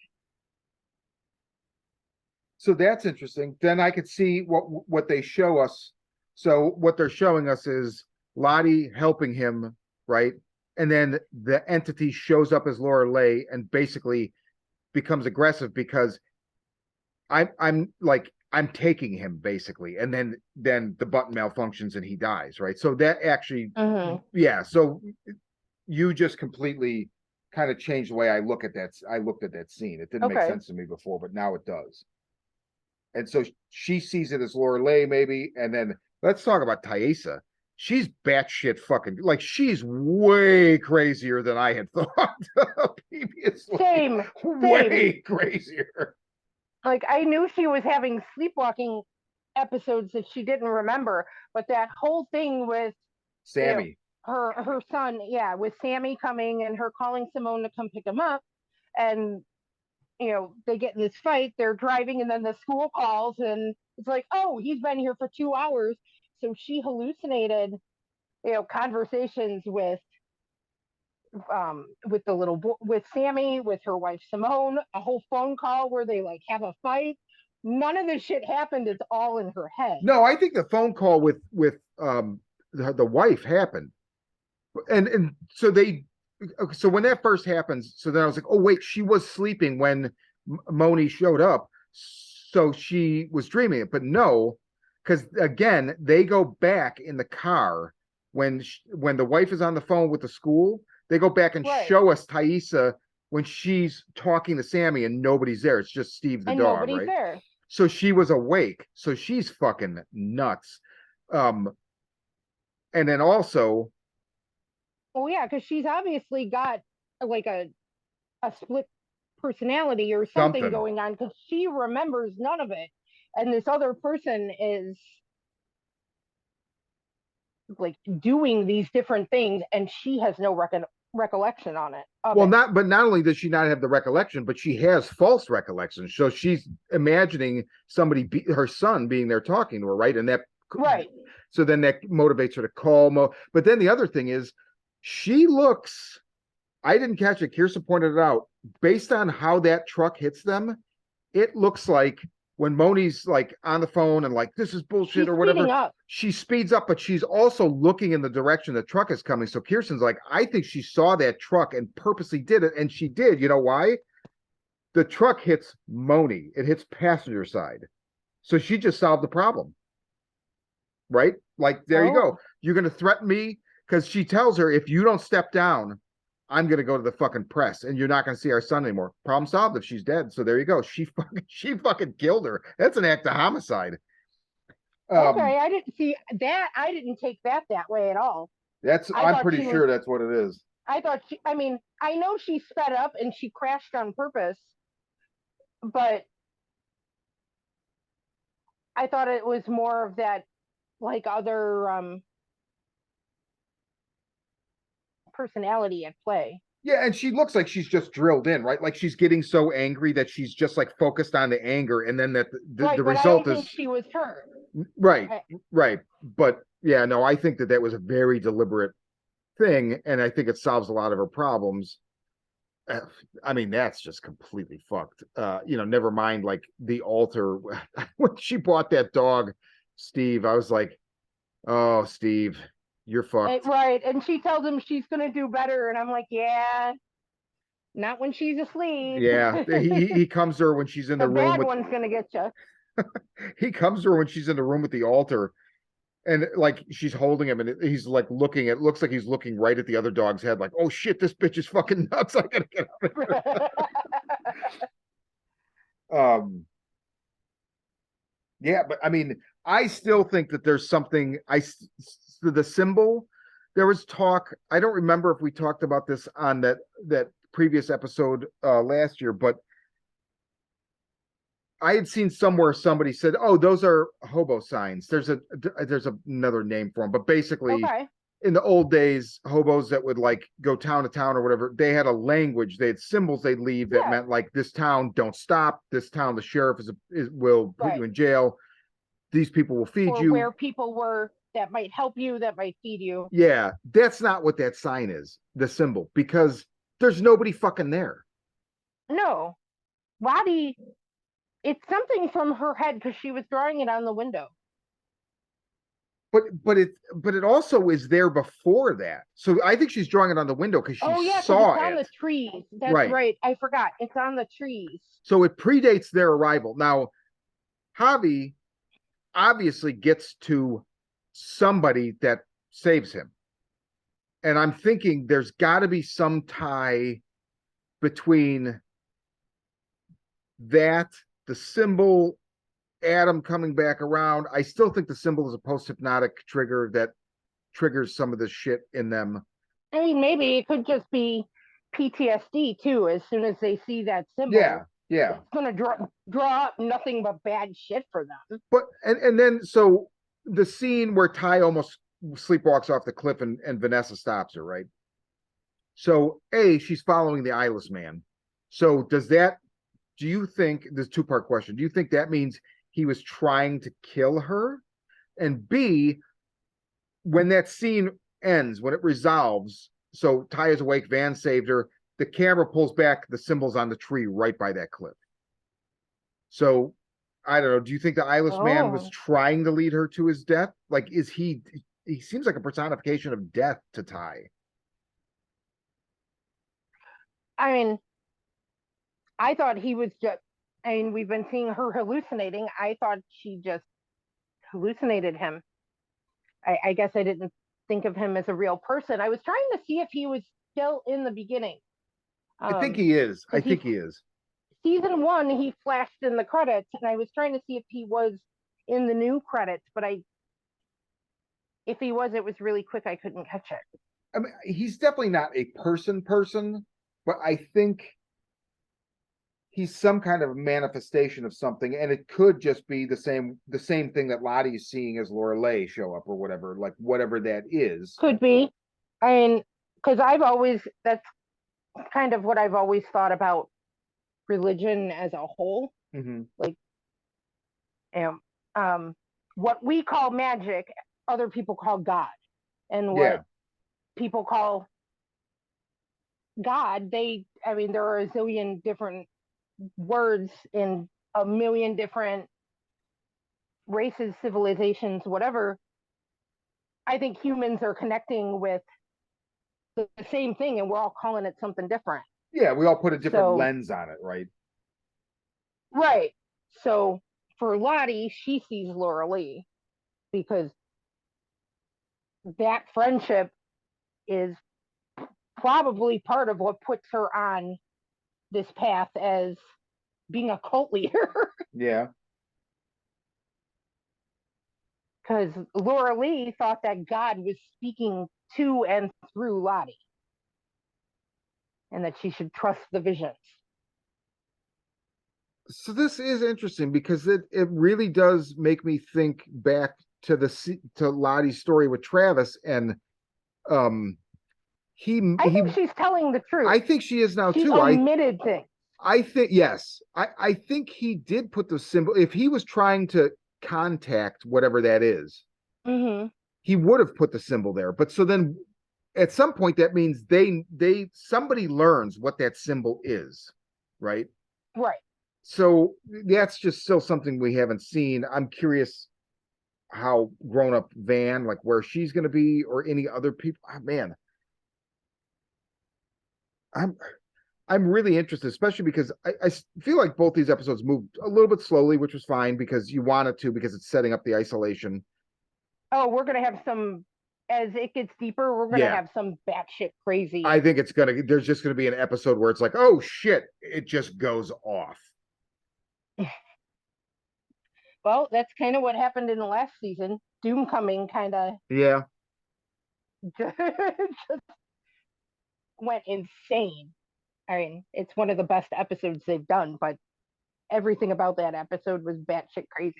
So that's interesting. Then I could see what they show us. So what they're showing us is Lottie helping him, right? And then the entity shows up as Laura Lee and basically becomes aggressive because I'm taking him basically, and then the button malfunctions and he dies, right? So that actually, so you just completely kind of changed the way I looked at that scene. It didn't make sense to me before, but now it does. And so she sees it as Laura Lee, maybe. And then let's talk about Thaisa. She's batshit fucking, like, she's way crazier than I had thought previously. Same. Way crazier. Like, I knew she was having sleepwalking episodes that she didn't remember, but that whole thing with Sammy, you know, her son, with Sammy coming and her calling Simone to come pick him up, and you know, they get in this fight, they're driving, and then the school calls, and it's like, oh, he's been here for 2 hours. So she hallucinated, you know, conversations with the little boy, with Sammy, with her wife Simone, a whole phone call where they like have a fight. None of this shit happened. It's all in her head. No, I think the phone call with the wife happened, and so when that first happens, so then I was like, oh wait, she was sleeping when Moni showed up, so she was dreaming it. But no, because again, they go back in the car when the wife is on the phone with the school. They go back and show us Thaisa when she's talking to Sammy and nobody's there. It's just Steve the dog, nobody's right? There. So she was awake. So she's fucking nuts. And then also, oh yeah, because she's obviously got like a split personality or something going on, because she remembers none of it, and this other person is like doing these different things, and she has no recollection on it. Not only does she not have the recollection, but she has false recollection. So she's imagining somebody, her son, being there talking to her, right? And that So then that motivates her to call But then the other thing is, she looks, I didn't catch it, Kirsten pointed it out, based on how that truck hits them, it looks like when Moni's like on the phone and like, this is bullshit She's or whatever, speeding up. she speeds up, but she's also looking in the direction the truck is coming. So Kirsten's like, I think she saw that truck and purposely did it. And she did. You know why? The truck hits Moni. It hits passenger side. So she just solved the problem. Right? Like, there you go. Oh. You're going to threaten me? Because she tells her, if you don't step down, I'm going to go to the fucking press and you're not going to see our son anymore. Problem solved if she's dead. So there you go. She fucking killed her. That's an act of homicide. Okay, I didn't see that. I didn't take that way at all. I'm pretty sure that's what it is. I thought I mean, I know she sped up and she crashed on purpose, but I thought it was more of that, like, other personality at play. Yeah, and she looks like she's just drilled in, right? Like she's getting so angry that she's just like focused on the anger, and then that right, the but result I don't is think she was her. right, right. But yeah, no, I think that was a very deliberate thing, and I think it solves a lot of her problems. I mean, that's just completely fucked. Never mind like the altar. When she bought that dog, Steve, I was like, oh, Steve, you're fucked. Right, and she tells him she's gonna do better, and I'm like, yeah, not when she's asleep. Yeah, he comes to her when she's in the room bad with. one's gonna get you. He comes to her when she's in the room with the altar, and like she's holding him, and he's like looking. It looks like he's looking right at the other dog's head, like, oh shit, this bitch is fucking nuts. I gotta get out of here. Yeah, but I mean, I still think that there's something. The symbol. There was talk. I don't remember if we talked about this on that previous episode last year, but I had seen somewhere somebody said, "Oh, those are hobo signs." There's another name for them, but basically, in the old days, hobos that would like go town to town or whatever, they had a language. They had symbols they'd leave that meant like, this town, don't stop. This town, the sheriff will put you in jail. These people will feed you. Where people were that might help you, that might feed you. Yeah, that's not what that sign is. The symbol, because there's nobody fucking there. No, Lottie. It's something from her head because she was drawing it on the window. But it also is there before that. So I think she's drawing it on the window because she saw it's on the trees. That's right. I forgot. It's on the trees. So it predates their arrival. Now, Javi obviously gets to somebody that saves him. And I'm thinking there's got to be some tie between that, the symbol, Adam coming back around. I still think the symbol is a post-hypnotic trigger that triggers some of the shit in them. I mean, maybe it could just be PTSD too. As soon as they see that symbol, yeah, it's gonna draw up nothing but bad shit for them. But and then so the scene where Ty almost sleepwalks off the cliff and Vanessa stops her, right? So she's following the eyeless man. So do you think, this is a two-part question, do you think that means he was trying to kill her? And B, when that scene ends, when it resolves, so Ty is awake, Van saved her, the camera pulls back, the symbol's on the tree right by that cliff. So I don't know, do you think the eyeless man was trying to lead her to his death? Like, he seems like a personification of death to Ty. I mean, I thought he was just, we've been seeing her hallucinating. I thought she just hallucinated him. I guess I didn't think of him as a real person. I was trying to see if he was still in the beginning. I think he is. Season 1, he flashed in the credits, and I was trying to see if he was in the new credits, but if he was, it was really quick. I couldn't catch it. I mean, he's definitely not a person, but I think he's some kind of manifestation of something, and it could just be the same thing that Lottie is seeing as Lorelei show up or whatever, like whatever that is. Could be. I mean, because that's kind of what I've always thought about religion as a whole. Mm-hmm. Like, what we call magic, other people call God, and what people call God, there are a zillion different words in a million different races, civilizations, whatever, I think humans are connecting with the same thing and we're all calling it something different. Yeah, we all put a different So, lens on it, right? right. So for Lottie, she sees Laura Lee because that friendship is probably part of what puts her on this path as being a cult leader. Yeah. Because Laura Lee thought that God was speaking to and through Lottie and that she should trust the visions. So this is interesting because it really does make me think back to to Lottie's story with Travis, and um I he think she's telling the truth. I think she is now She too. omitted things. I think yes. I think he did put the symbol. If he was trying to contact whatever that is, Mm-hmm. he would have put the symbol there. But so then at some point that means they somebody learns what that symbol is, right? Right. So that's just still something we haven't seen. I'm curious how grown up Van, like where she's going to be, or any other people. Oh, man, I'm I'm really interested, especially because I feel like both these episodes moved a little bit slowly, which was fine because you want it to, because it's setting up the isolation. Oh, we're gonna have some as it gets deeper, we're gonna Yeah. have some batshit crazy. I think there's just gonna be an episode where it's like, oh shit, it just goes off. Well, that's kind of what happened in the last season. Doom coming kind of Yeah. just went insane. I mean, it's one of the best episodes they've done, but everything about that episode was batshit crazy.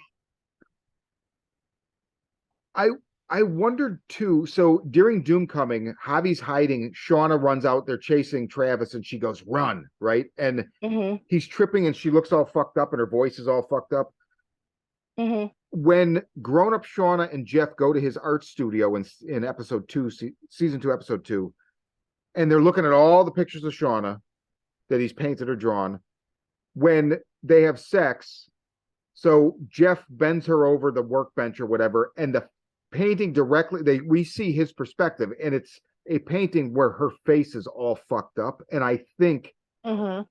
I I wondered too. So during Doom coming, Javi's hiding. Shauna runs out. They're chasing Travis, and she goes, "Run!" Right, and Mm-hmm. he's tripping, and she looks all fucked up, and her voice is all fucked up. Mm-hmm. When grown-up Shauna and Jeff go to his art studio in episode 2, season 2, episode 2, and they're looking at all the pictures of Shauna that he's painted or drawn. When they have sex, so Jeff bends her over the workbench or whatever, and the painting directly, we see his perspective, and it's a painting where her face is all fucked up, and I think Mm-hmm.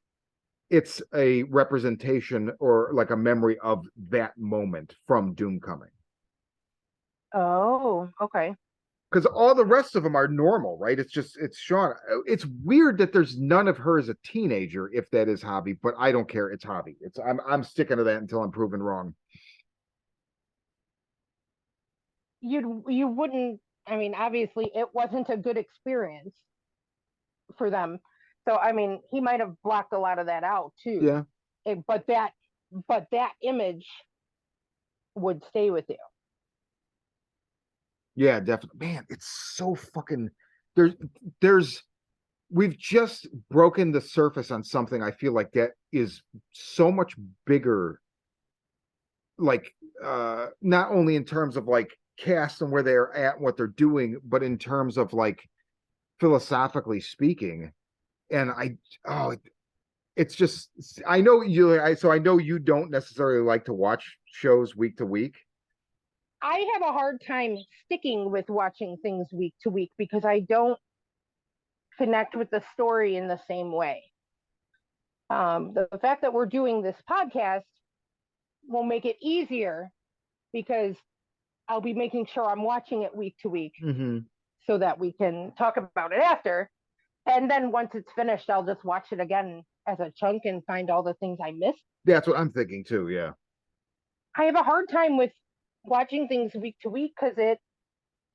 it's a representation or like a memory of that moment from Doom coming. Oh, okay. Because all the rest of them are normal, right? It's Sean. It's weird that there's none of her as a teenager, if that is Javi, but I don't care. It's Javi. I'm sticking to that until I'm proven wrong. You wouldn't. I mean, obviously, it wasn't a good experience for them. So, I mean, he might have blocked a lot of that out too. Yeah. But that image would stay with you. Yeah, definitely. Man, it's so fucking there's we've just broken the surface on something I feel like that is so much bigger, like not only in terms of like cast and where they're at, what they're doing, but in terms of like philosophically speaking. And it's just, I know so I know you don't necessarily like to watch shows week to week. I have a hard time sticking with watching things week to week because I don't connect with the story in the same way. The fact that we're doing this podcast will make it easier because I'll be making sure I'm watching it week to week Mm-hmm. so that we can talk about it after. And then once it's finished, I'll just watch it again as a chunk and find all the things I missed. That's what I'm thinking too. Yeah. I have a hard time with watching things week to week because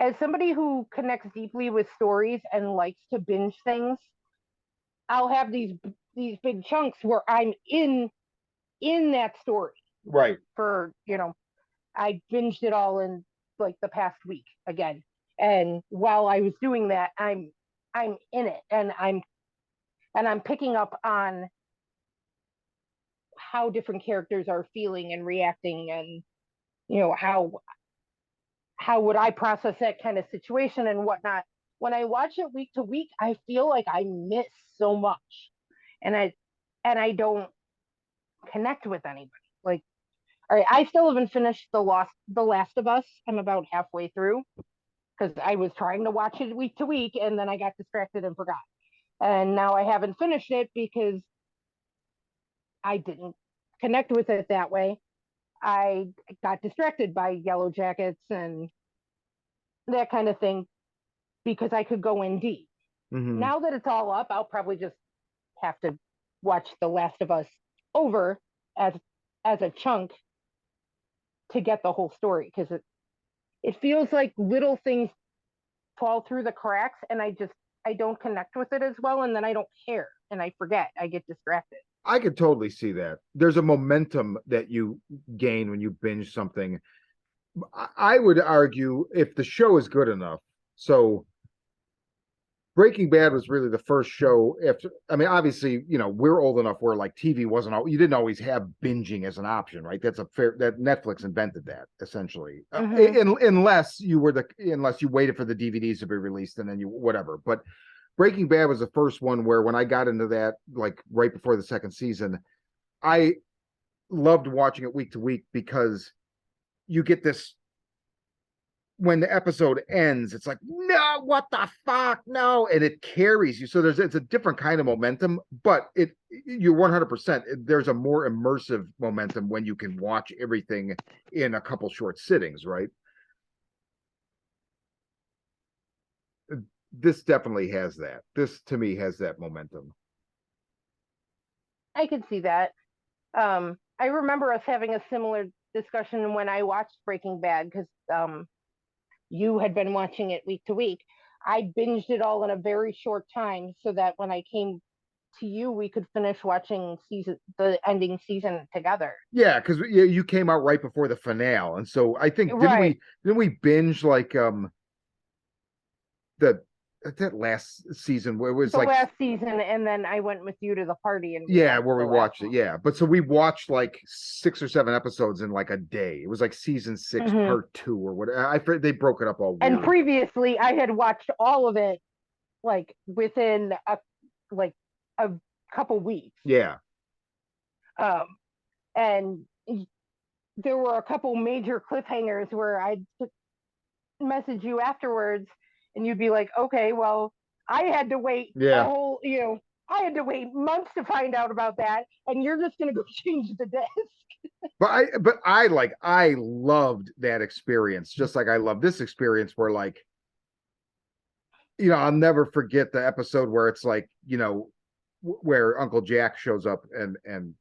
as somebody who connects deeply with stories and likes to binge things, I'll have these big chunks where I'm in that story Right. for I binged it all in like the past week again, and while I was doing that, I'm in it, and I'm picking up on how different characters are feeling and reacting, and how would I process that kind of situation and whatnot. When I watch it week to week, I feel like I miss so much, and I don't connect with anybody. Like, all right, I still haven't finished The Last of Us. I'm about halfway through because I was trying to watch it week to week and then I got distracted and forgot. And now I haven't finished it because I didn't connect with it that way. I got distracted by Yellowjackets and that kind of thing because I could go in deep. Mhm. Now that it's all up, I'll probably just have to watch The Last of Us over as a chunk to get the whole story because it feels like little things fall through the cracks and I don't connect with it as well and then I don't care and I forget. I get distracted. I could totally see that. There's a momentum that you gain when you binge something. I would argue if the show is good enough. So Breaking Bad was really the first show after, I mean, obviously, we're old enough where like TV wasn't, you didn't always have binging as an option, right? That's that Netflix invented that essentially. Unless you waited for the DVDs to be released and then whatever. But Breaking Bad was the first one where when I got into that, like right before the second season, I loved watching it week to week because you get this, when the episode ends, it's like, no, what the fuck, no, and it carries you. So it's a different kind of momentum, but you're 100%. There's a more immersive momentum when you can watch everything in a couple short sittings, right? This definitely has that. This to me has that momentum. I can see that. I remember us having a similar discussion when I watched Breaking Bad because you had been watching it week to week. I binged it all in a very short time so that when I came to you, we could finish watching the ending season together. Yeah, because you came out right before the finale, and so I think didn't we binge like that last season where it was the like last season, and then I went with you to the party and where we watched it. Yeah, but so we watched like 6 or 7 episodes in like a day. It was like season 6 part 2 or whatever. They broke it up all weird. And previously, I had watched all of it like within a couple weeks. Yeah. And there were a couple major cliffhangers where I'd message you afterwards and you'd be like, okay, well, I had to wait a whole, I had to wait months to find out about that, and you're just gonna go change the disc. But I loved that experience, just like I love this experience where like, I'll never forget the episode where it's like, where Uncle Jack shows up and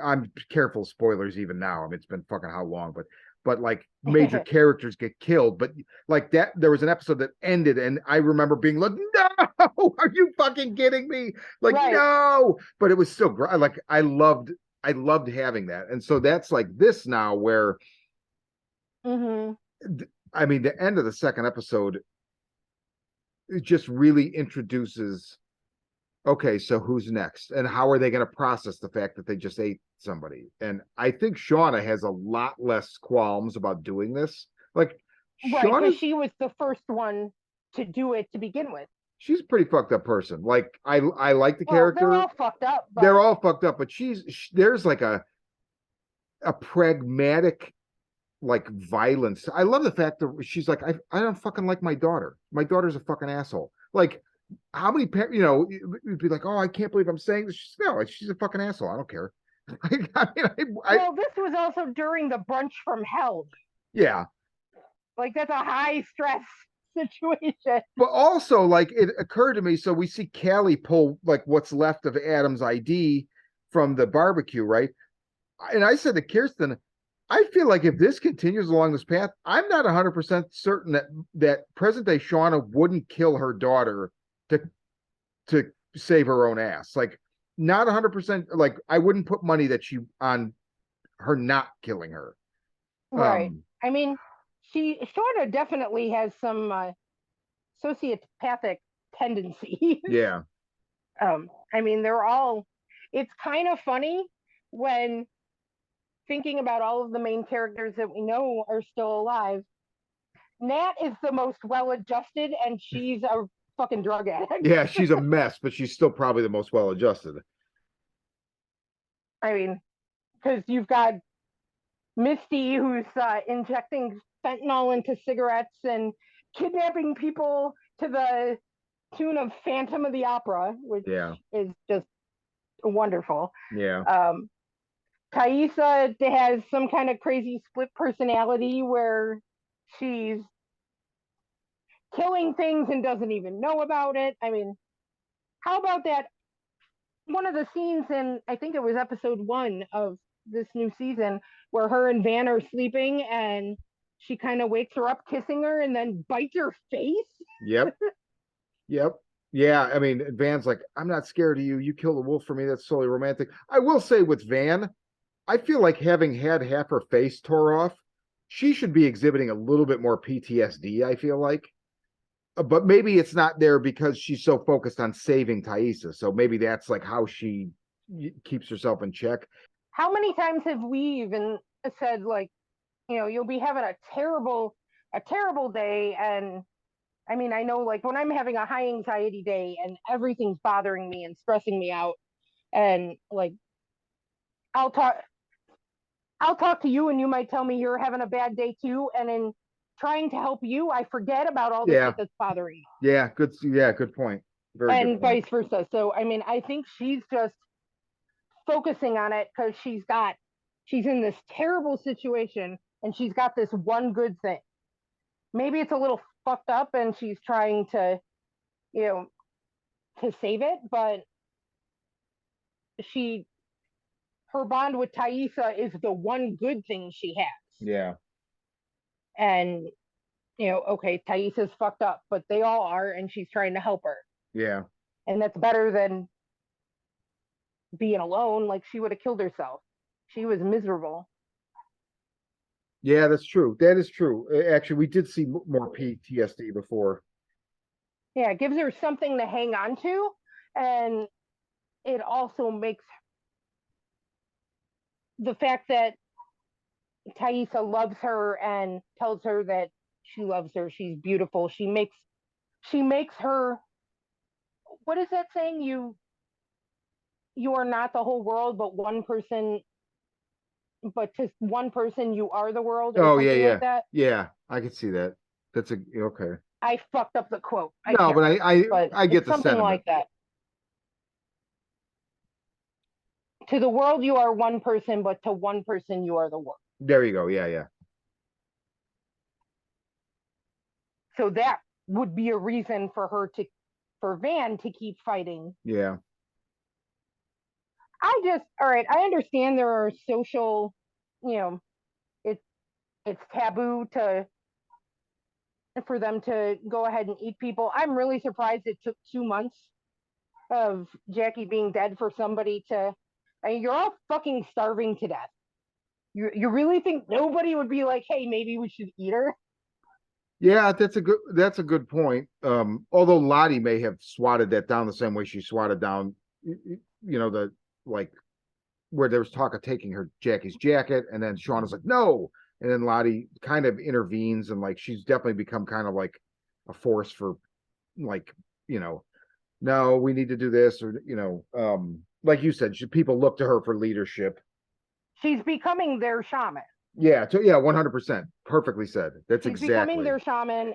I'm careful spoilers even now. I mean, it's been fucking how long, but like major characters get killed. But like that, there was an episode that ended, and I remember being like, "No, are you fucking kidding me?" Like, no. But it was still like I loved having that, and so that's like this now where, I mean, the end of the second episode, it just really introduces. Okay, so who's next? And how are they going to process the fact that they just ate somebody? And I think Shauna has a lot less qualms about doing this. Like, because she was the first one to do it to begin with. She's a pretty fucked up person. Like, I like the character. They're all fucked up. They're all fucked up, but there's like a pragmatic, like, violence. I love the fact that she's like, I don't fucking like my daughter. My daughter's a fucking asshole. Like, how many parents, you'd be like, oh, I can't believe I'm saying this. No, she's a fucking asshole. I don't care. Well, this was also during the brunch from hell. Yeah. Like, that's a high stress situation. But also, like, it occurred to me, so we see Callie pull, like, what's left of Adam's ID from the barbecue, right? And I said to Kirsten, I feel like if this continues along this path, I'm not 100% certain that present-day Shauna wouldn't kill her daughter to save her own ass. Like, not 100%. Like, I wouldn't put money that on her not killing her. Right. I mean, Shauna definitely has some sociopathic tendencies. Yeah. I mean, it's kind of funny when thinking about all of the main characters that we know are still alive. Nat is the most well-adjusted, and she's a fucking drug addict. Yeah, she's a mess, but she's still probably the most well-adjusted. I mean, because you've got Misty who's injecting fentanyl into cigarettes and kidnapping people to the tune of Phantom of the Opera, which is just wonderful. Yeah. Thaisa has some kind of crazy split personality where she's killing things and doesn't even know about it. I mean, how about that? One of the scenes in, I think it was episode 1 of this new season, where her and Van are sleeping and she kind of wakes her up kissing her and then bites her face. Yep. Yep. Yeah, I mean, Van's like, I'm not scared of you. You kill the wolf for me. That's solely romantic. I will say with Van, I feel like having had half her face tore off, she should be exhibiting a little bit more PTSD, I feel like. But maybe it's not there because she's so focused on saving Thaisa. So maybe that's like how she keeps herself in check. How many times have we even said, like, you know, you'll be having a terrible day, and I mean, I know, like, when I'm having a high anxiety day and everything's bothering me and stressing me out, and like I'll talk to you and you might tell me you're having a bad day too, and in trying to help you, I forget about all the shit that's bothering you. Yeah, good point. Very and good point. Vice versa. So I mean, I think she's just focusing on it because she's in this terrible situation and she's got this one good thing. Maybe it's a little fucked up and she's trying to, you know, to save it, but her bond with Thaisa is the one good thing she has. Yeah. And, you know, okay, Thaisa's fucked up, but they all are, and she's trying to help her. Yeah. And that's better than being alone. Like, she would have killed herself. She was miserable. Yeah, that's true. That is true. Actually, we did see more PTSD before. Yeah, it gives her something to hang on to, and it also makes the fact that Thaisa loves her and tells her that she loves her, she's beautiful. She makes her, what is that saying? You are not the whole world, but to one person you are the world. Oh yeah. Like that. Yeah, I can see that. That's okay. I fucked up the quote. I get the something sentiment. Like that. To the world you are one person, but to one person you are the world. There you go. Yeah. So that would be a reason for Van to keep fighting. Yeah. All right, I understand there are social, you know, it's taboo for them to go ahead and eat people. I'm really surprised it took 2 months of Jackie being dead for somebody to, I mean, you're all fucking starving to death. You really think nobody would be like, hey, maybe we should eat her? Yeah, that's a good point. Although Lottie may have swatted that down the same way she swatted down, you know, the, like, where there was talk of taking her Jackie's jacket, and then Shawn is like, no, and then Lottie kind of intervenes, and like she's definitely become kind of like a force for, like, you know, no, we need to do this, or, you know, like you said, people look to her for leadership. She's becoming their shaman. Yeah, 100%. Perfectly said. She's becoming their shaman,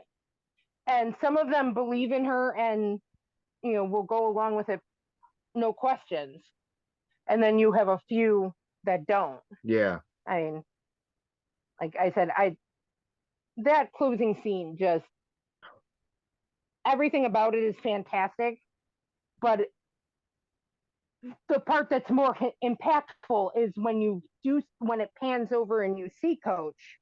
and some of them believe in her and, you know, will go along with it, no questions. And then you have a few that don't. Yeah. I mean, like I said, that closing scene, just everything about it is fantastic, but the part that's more impactful is when it pans over and you see Coach,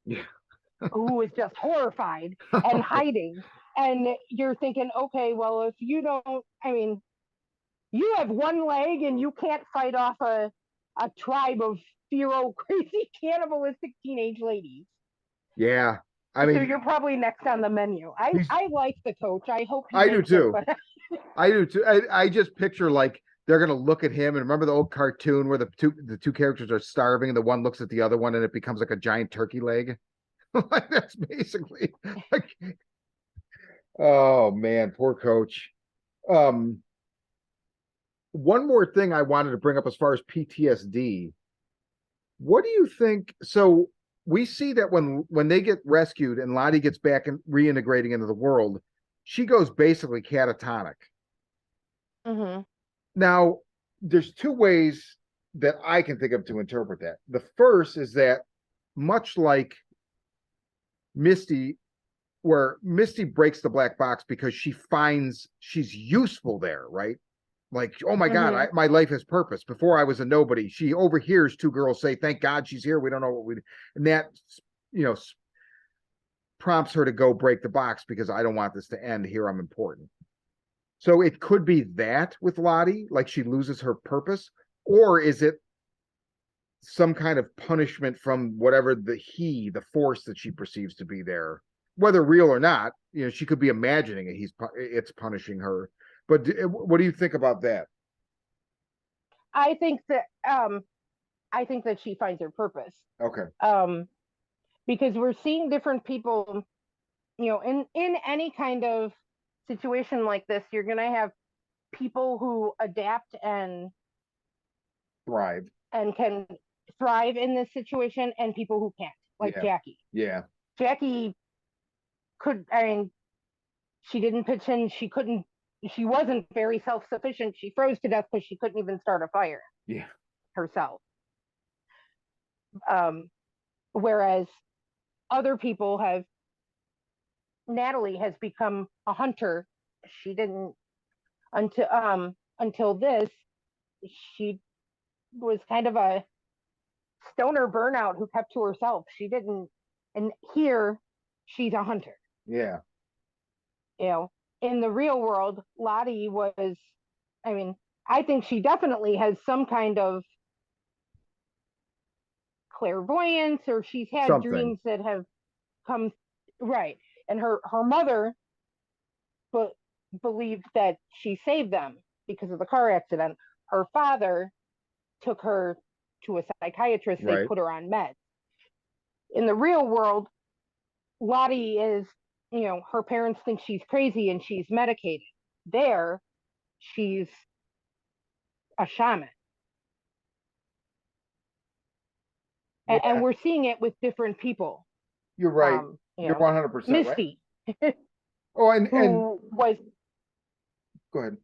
who is just horrified and hiding, and you're thinking, okay, well, if you don't, I mean, you have one leg and you can't fight off a tribe of feral, crazy, cannibalistic teenage ladies. Yeah. I mean, so you're probably next on the menu. I like the Coach. I hope I do too. I do too. I just picture, like, they're gonna look at him, and remember the old cartoon where the two characters are starving and the one looks at the other one and it becomes like a giant turkey leg. Like, that's basically like, oh man, poor Coach. One more thing I wanted to bring up as far as PTSD. What do you think? So we see that when they get rescued and Lottie gets back and reintegrating into the world, she goes basically catatonic. Mm-hmm. Now, there's two ways that I can think of to interpret that. The first is that much like Misty, where Misty breaks the black box because she finds she's useful there, right? Like, oh my God, Mm-hmm. my life has purpose. Before I was a nobody. She overhears two girls say, "Thank God she's here. We don't know what we," and that, you know, prompts her to go break the box because I don't want this to end here. I'm important. So it could be that with Lottie, like she loses her purpose, or is it some kind of punishment from whatever the force that she perceives to be there, whether real or not? You know, she could be imagining it. It's punishing her. But what do you think about that? I think that I think that she finds her purpose. Okay. Because we're seeing different people, in any kind of situation like this, you're going to have people who adapt Thrive. and can thrive in this situation, and people who can't, like Yeah. Jackie. Yeah. Jackie I mean, she didn't pitch in. She wasn't very self-sufficient. She froze to death because she couldn't even start a fire Yeah. herself. Whereas other people have, Natalie has become a hunter. She didn't until this. She was kind of a stoner burnout who kept to herself. She didn't, and here she's a hunter. Yeah. You know, in the real world, Lottie was. I mean, I think she definitely has some kind of clairvoyance, or she's had Something. dreams that have come right. And her mother but believed that she saved them because of the car accident. Her father took her to a psychiatrist. They Right. put her on meds. In the real world, Lottie is, her parents think she's crazy and she's medicated. There, she's a shaman. And Yeah. we're seeing it with different people. You're right. Um, you You're know, 100% right. Misty, Oh, and who was go ahead.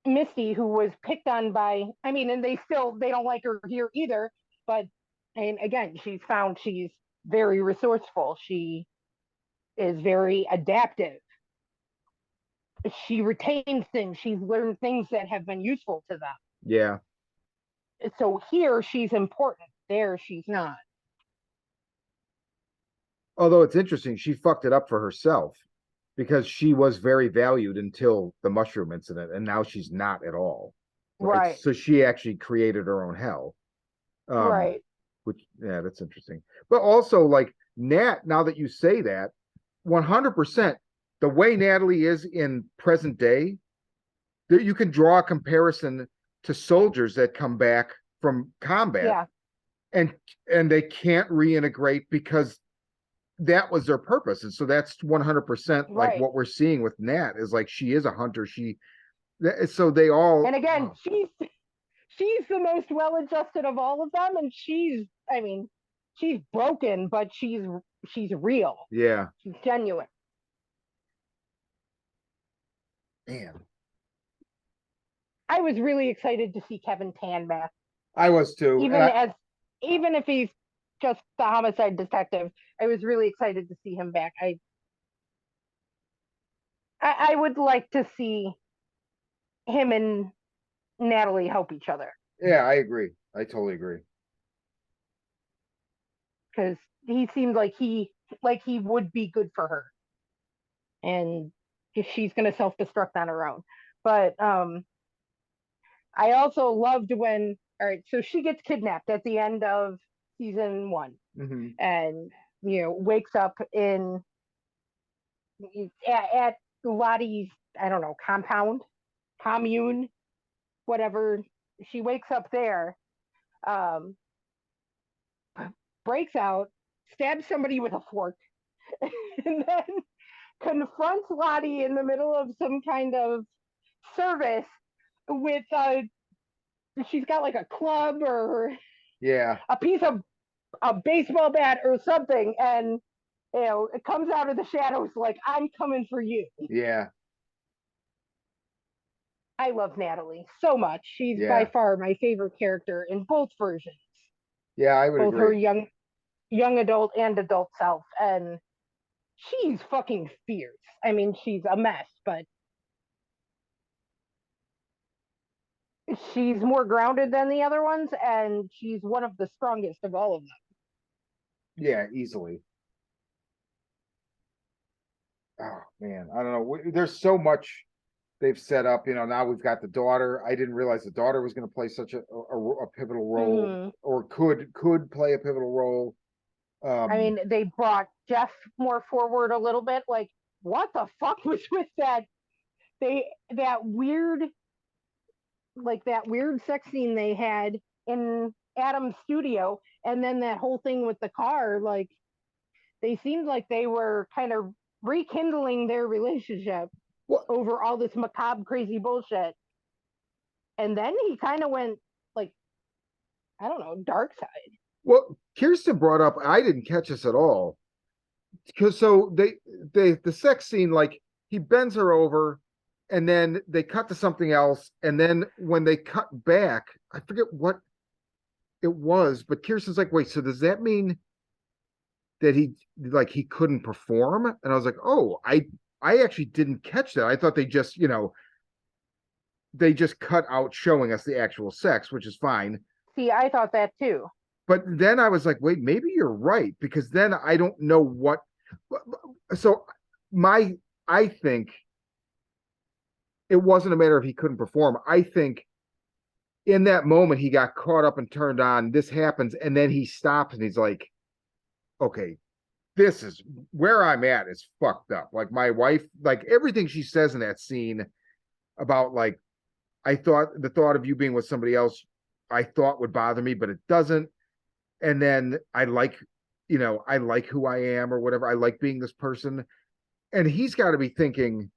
Misty, who was picked on by, I mean, and they don't like her here either. But, and again, she's very resourceful. She is very adaptive. She retains things. She's learned things that have been useful to them. Yeah. So here she's important. There she's not. Although it's interesting, she fucked it up for herself because she was very valued until the mushroom incident, and now she's not at all. Right. Right. So she actually created her own hell. Right. Which, yeah, that's interesting. But also, like Nat, now that you say that, 100%, the way Natalie is in present day, that you can draw a comparison to soldiers that come back from combat, Yeah. and they can't reintegrate because that was their purpose. And so that's 100% like Right. what we're seeing with Nat is like she is a hunter. So they all, And again, she's the most well-adjusted of all of them, and I mean, she's broken, but she's real. yeah, She's genuine. man, I was really excited to see Kevin Tan back, I was too. And even if he's just the homicide detective. I was really excited to see him back. I would like to see him and Natalie help each other yeah, I agree. I totally agree. because he seemed like he would be good for her, and she's going to self-destruct on her own. But I also loved when, all right, so she gets kidnapped at the end of season 1, Mm-hmm. and wakes up at Lottie's, I don't know, commune, whatever. She wakes up there, um, breaks out, stabs somebody with a fork, and then confronts Lottie in the middle of some kind of service with she's got like a club or Yeah. a piece of a baseball bat or something, and it comes out of the shadows like, I'm coming for you. Yeah. I love Natalie so much. She's by Yeah. far my favorite character in both versions, Yeah, I would both her agree. young adult and adult self, and she's fucking fierce. I mean, she's a mess, but she's more grounded than the other ones, and she's one of the strongest of all of them. Yeah, easily. Oh man, I don't know. There's so much they've set up. Now we've got the daughter. I didn't realize the daughter was going to play such a pivotal role, Mm-hmm. or could play a pivotal role. I mean, they brought Jeff more forward a little bit. Like, what the fuck was with that? That weird, like that weird sex scene they had in Adam's studio, and then that whole thing with the car. Like, they seemed like they were kind of rekindling their relationship Well, over all this macabre, crazy bullshit. And then he kind of went like, I don't know, dark side. well, Kirsten brought up. I didn't catch this at all. Because so the sex scene, like he bends her over, and then they cut to something else, and then when they cut back, I forget what it was, but Kirsten's like, wait, so does that mean that he couldn't perform? And I was like, oh, I actually didn't catch that. I thought they just cut out showing us the actual sex, which is fine. See, I thought that too. But then I was like, wait, maybe you're right, because then I don't know what. So I think it wasn't a matter of he couldn't perform. I think in that moment he got caught up and turned on. This happens, and then he stops and he's like, okay, this is where I'm at is fucked up. Like my wife, like everything she says in that scene about like, I thought the thought of you being with somebody else, I thought would bother me, but it doesn't. And then I like who I am or whatever. I like being this person. And he's got to be thinking,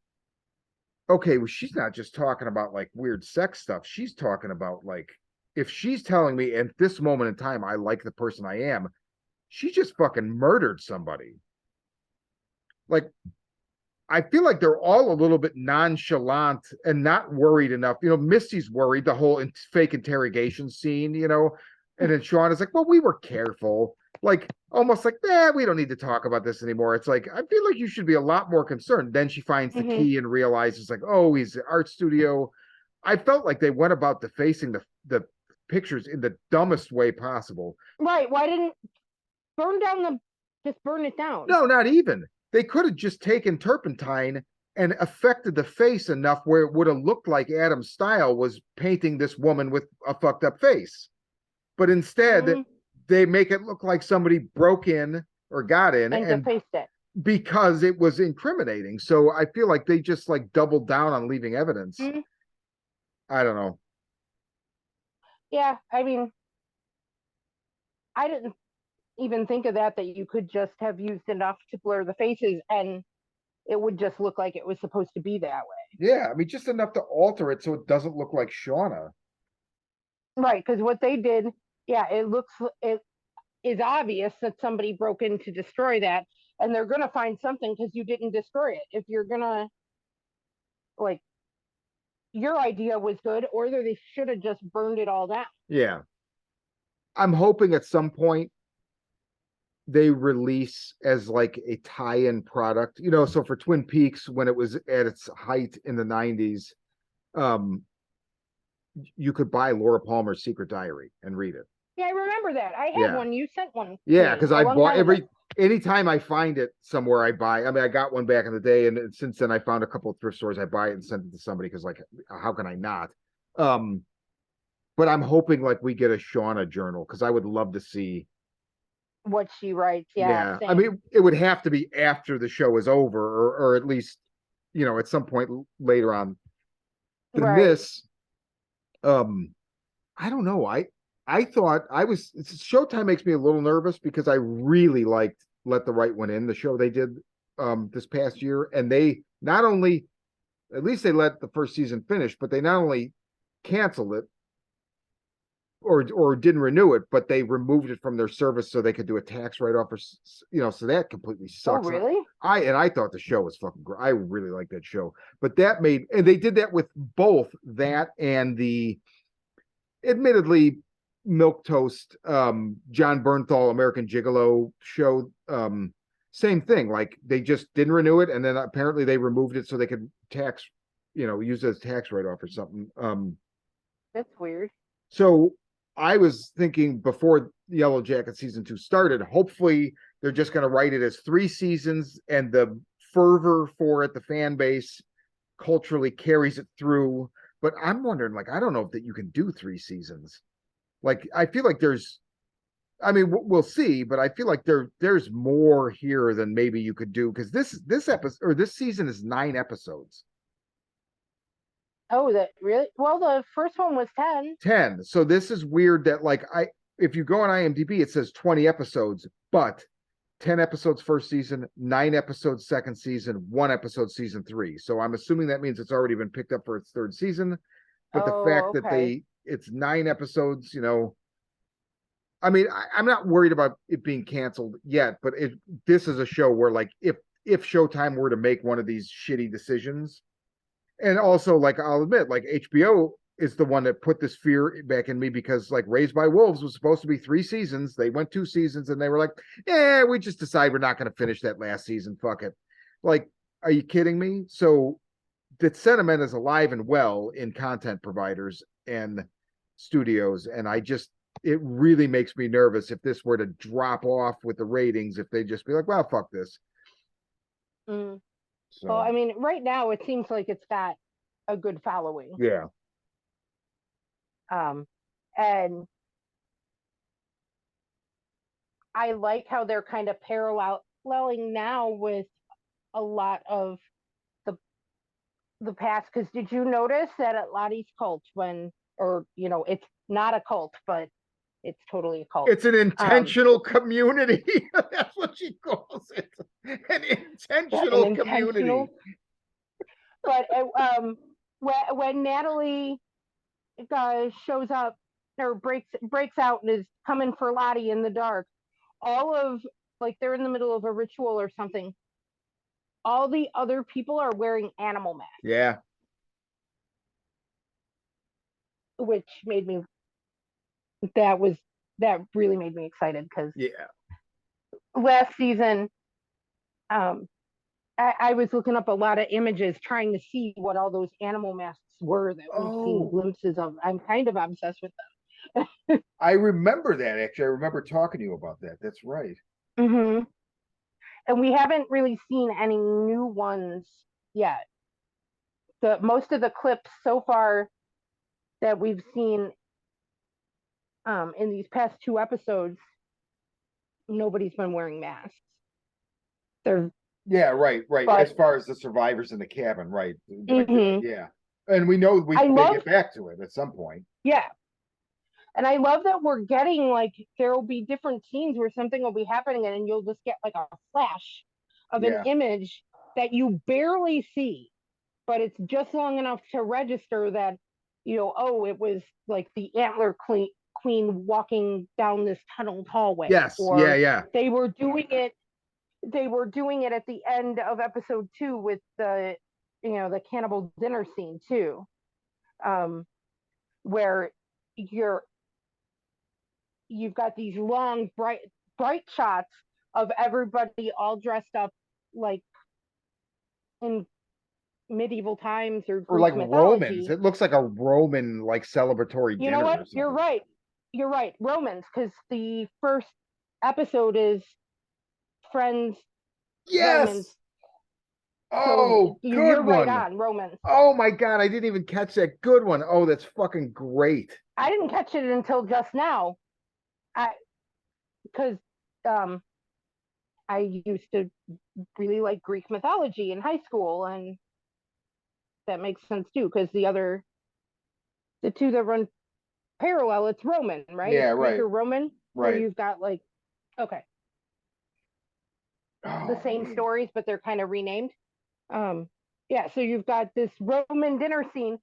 okay, well, she's not just talking about like weird sex stuff. She's talking about like, if she's telling me at this moment in time, I like the person I am, she just fucking murdered somebody. Like, I feel like they're all a little bit nonchalant and not worried enough. Misty's worried, the whole fake interrogation scene, and then Shawn is like, well, we were careful. Like, almost like, we don't need to talk about this anymore. It's like, I feel like you should be a lot more concerned. Then she finds the key and realizes like, oh, he's an art studio. I felt like they went about defacing the pictures in the dumbest way possible. Right. Why didn't just burn it down? No, not even. They could have just taken turpentine and affected the face enough where it would have looked like Adam Style was painting this woman with a fucked up face. But instead, they make it look like somebody broke in or got in and defaced it because it was incriminating. So I feel like they just like doubled down on leaving evidence. I don't know. Yeah, I mean, I didn't even think of that you could just have used enough to blur the faces and it would just look like it was supposed to be that way. Yeah, I mean, just enough to alter it so it doesn't look like Shauna. Right, because what they did, it is obvious that somebody broke in to destroy that, and they're gonna find something because you didn't destroy it. If you're gonna, like, your idea was good, or they should have just burned it all down. Yeah. I'm hoping at some point they release as like a tie-in product, so for Twin Peaks, when it was at its height in the 90s, you could buy Laura Palmer's Secret Diary and read it. Yeah, I remember that. I had one. You sent one. Yeah, because I bought anytime I find it somewhere, I buy. I mean, I got one back in the day, and since then I found a couple of thrift stores. I buy it and send it to somebody because, like, how can I not? But I'm hoping like we get a Shauna journal because I would love to see what she writes. Yeah. I mean, it would have to be after the show is over, or at least at some point later on than this. I don't know. I thought Showtime makes me a little nervous because I really liked Let the Right One In, the show they did this past year, and they not only, at least they let the first season finish, but they not only canceled it, or didn't renew it, but they removed it from their service so they could do a tax write-off, or so that completely Oh, sucks. really? I thought the show was fucking great. I really like that show, but and they did that with both that and the admittedly milk toast John Bernthal American Gigolo show. Same thing, like they just didn't renew it, and then apparently they removed it so they could use it as tax write-off or something. That's weird. So I was thinking before Yellowjacket season 2 started, hopefully they're just going to write it as 3 seasons, and the fervor for it, the fan base culturally carries it through. But I'm wondering, like, I don't know if that you can do 3 seasons. Like, I feel like we'll see, but I feel like there's more here than maybe you could do, because this episode or this season is 9 episodes. Oh, that really? Well, the first one was 10. 10. So this is weird that, like, if you go on IMDb, it says 20 episodes, but 10 episodes first season, 9 episodes second season, 1 episode season 3. So I'm assuming that means it's already been picked up for its 3rd season. But the fact that it's 9 episodes, I mean, I'm not worried about it being canceled yet, but this is a show where, like, if Showtime were to make one of these shitty decisions, and also, like, I'll admit, like, HBO is the one that put this fear back in me, because, like, Raised by Wolves was supposed to be 3 seasons. They went 2 seasons, and they were like, we just decide we're not going to finish that last season. Fuck it. Like, are you kidding me? So that sentiment is alive and well in content providers and studios. And it really makes me nervous if this were to drop off with the ratings, if they just be like, well, fuck this. Mm. So, well, I mean, right now it seems like it's got a good following. Yeah. And I like how they're kind of paralleling now with a lot of the past. Because did you notice that at Lottie's cult, it's not a cult, but it's totally a cult. It's an intentional community. That's what she calls it. An intentional community. But when Natalie shows up or breaks out and is coming for Lottie in the dark, all of, like, they're in the middle of a ritual or something, all the other people are wearing animal masks. Yeah. Which really made me excited, because last season, I was looking up a lot of images trying to see what all those animal masks were that we've seen glimpses of. I'm kind of obsessed with them. I remember that, actually. I remember talking to you about that. That's right. Mm-hmm. And we haven't really seen any new ones yet. Most of the clips so far that we've seen in these past 2 episodes, nobody's been wearing masks. Right. But, as far as the survivors in the cabin, right? Mm-hmm. Yeah, and we know they get back to it at some point. Yeah, and I love that we're getting, like, there will be different scenes where something will be happening, and you'll just get, like, a flash of an image that you barely see, but it's just long enough to register that, it was, like, the antler queen walking down this tunneled hallway. Yes. Or Yeah. They were doing it at the end of episode 2 with the cannibal dinner scene too, where you've got these long bright shots of everybody all dressed up like in medieval times or like mythology. Romans. It looks like a Roman, like, celebratory dinner. You know what? You're right. Romans, because the first episode is Friends. Yes. Romans. Oh, so good you're one. Right on Romans. Oh my God, I didn't even catch that. Good one. Oh, that's fucking great. I didn't catch it until just now. Because I used to really like Greek mythology in high school, and that makes sense too, because the two that run parallel, it's Roman, right? Yeah, it's right. Greek or Roman, right. Where you've got, like, the same stories, but they're kind of renamed. So you've got this Roman dinner scene,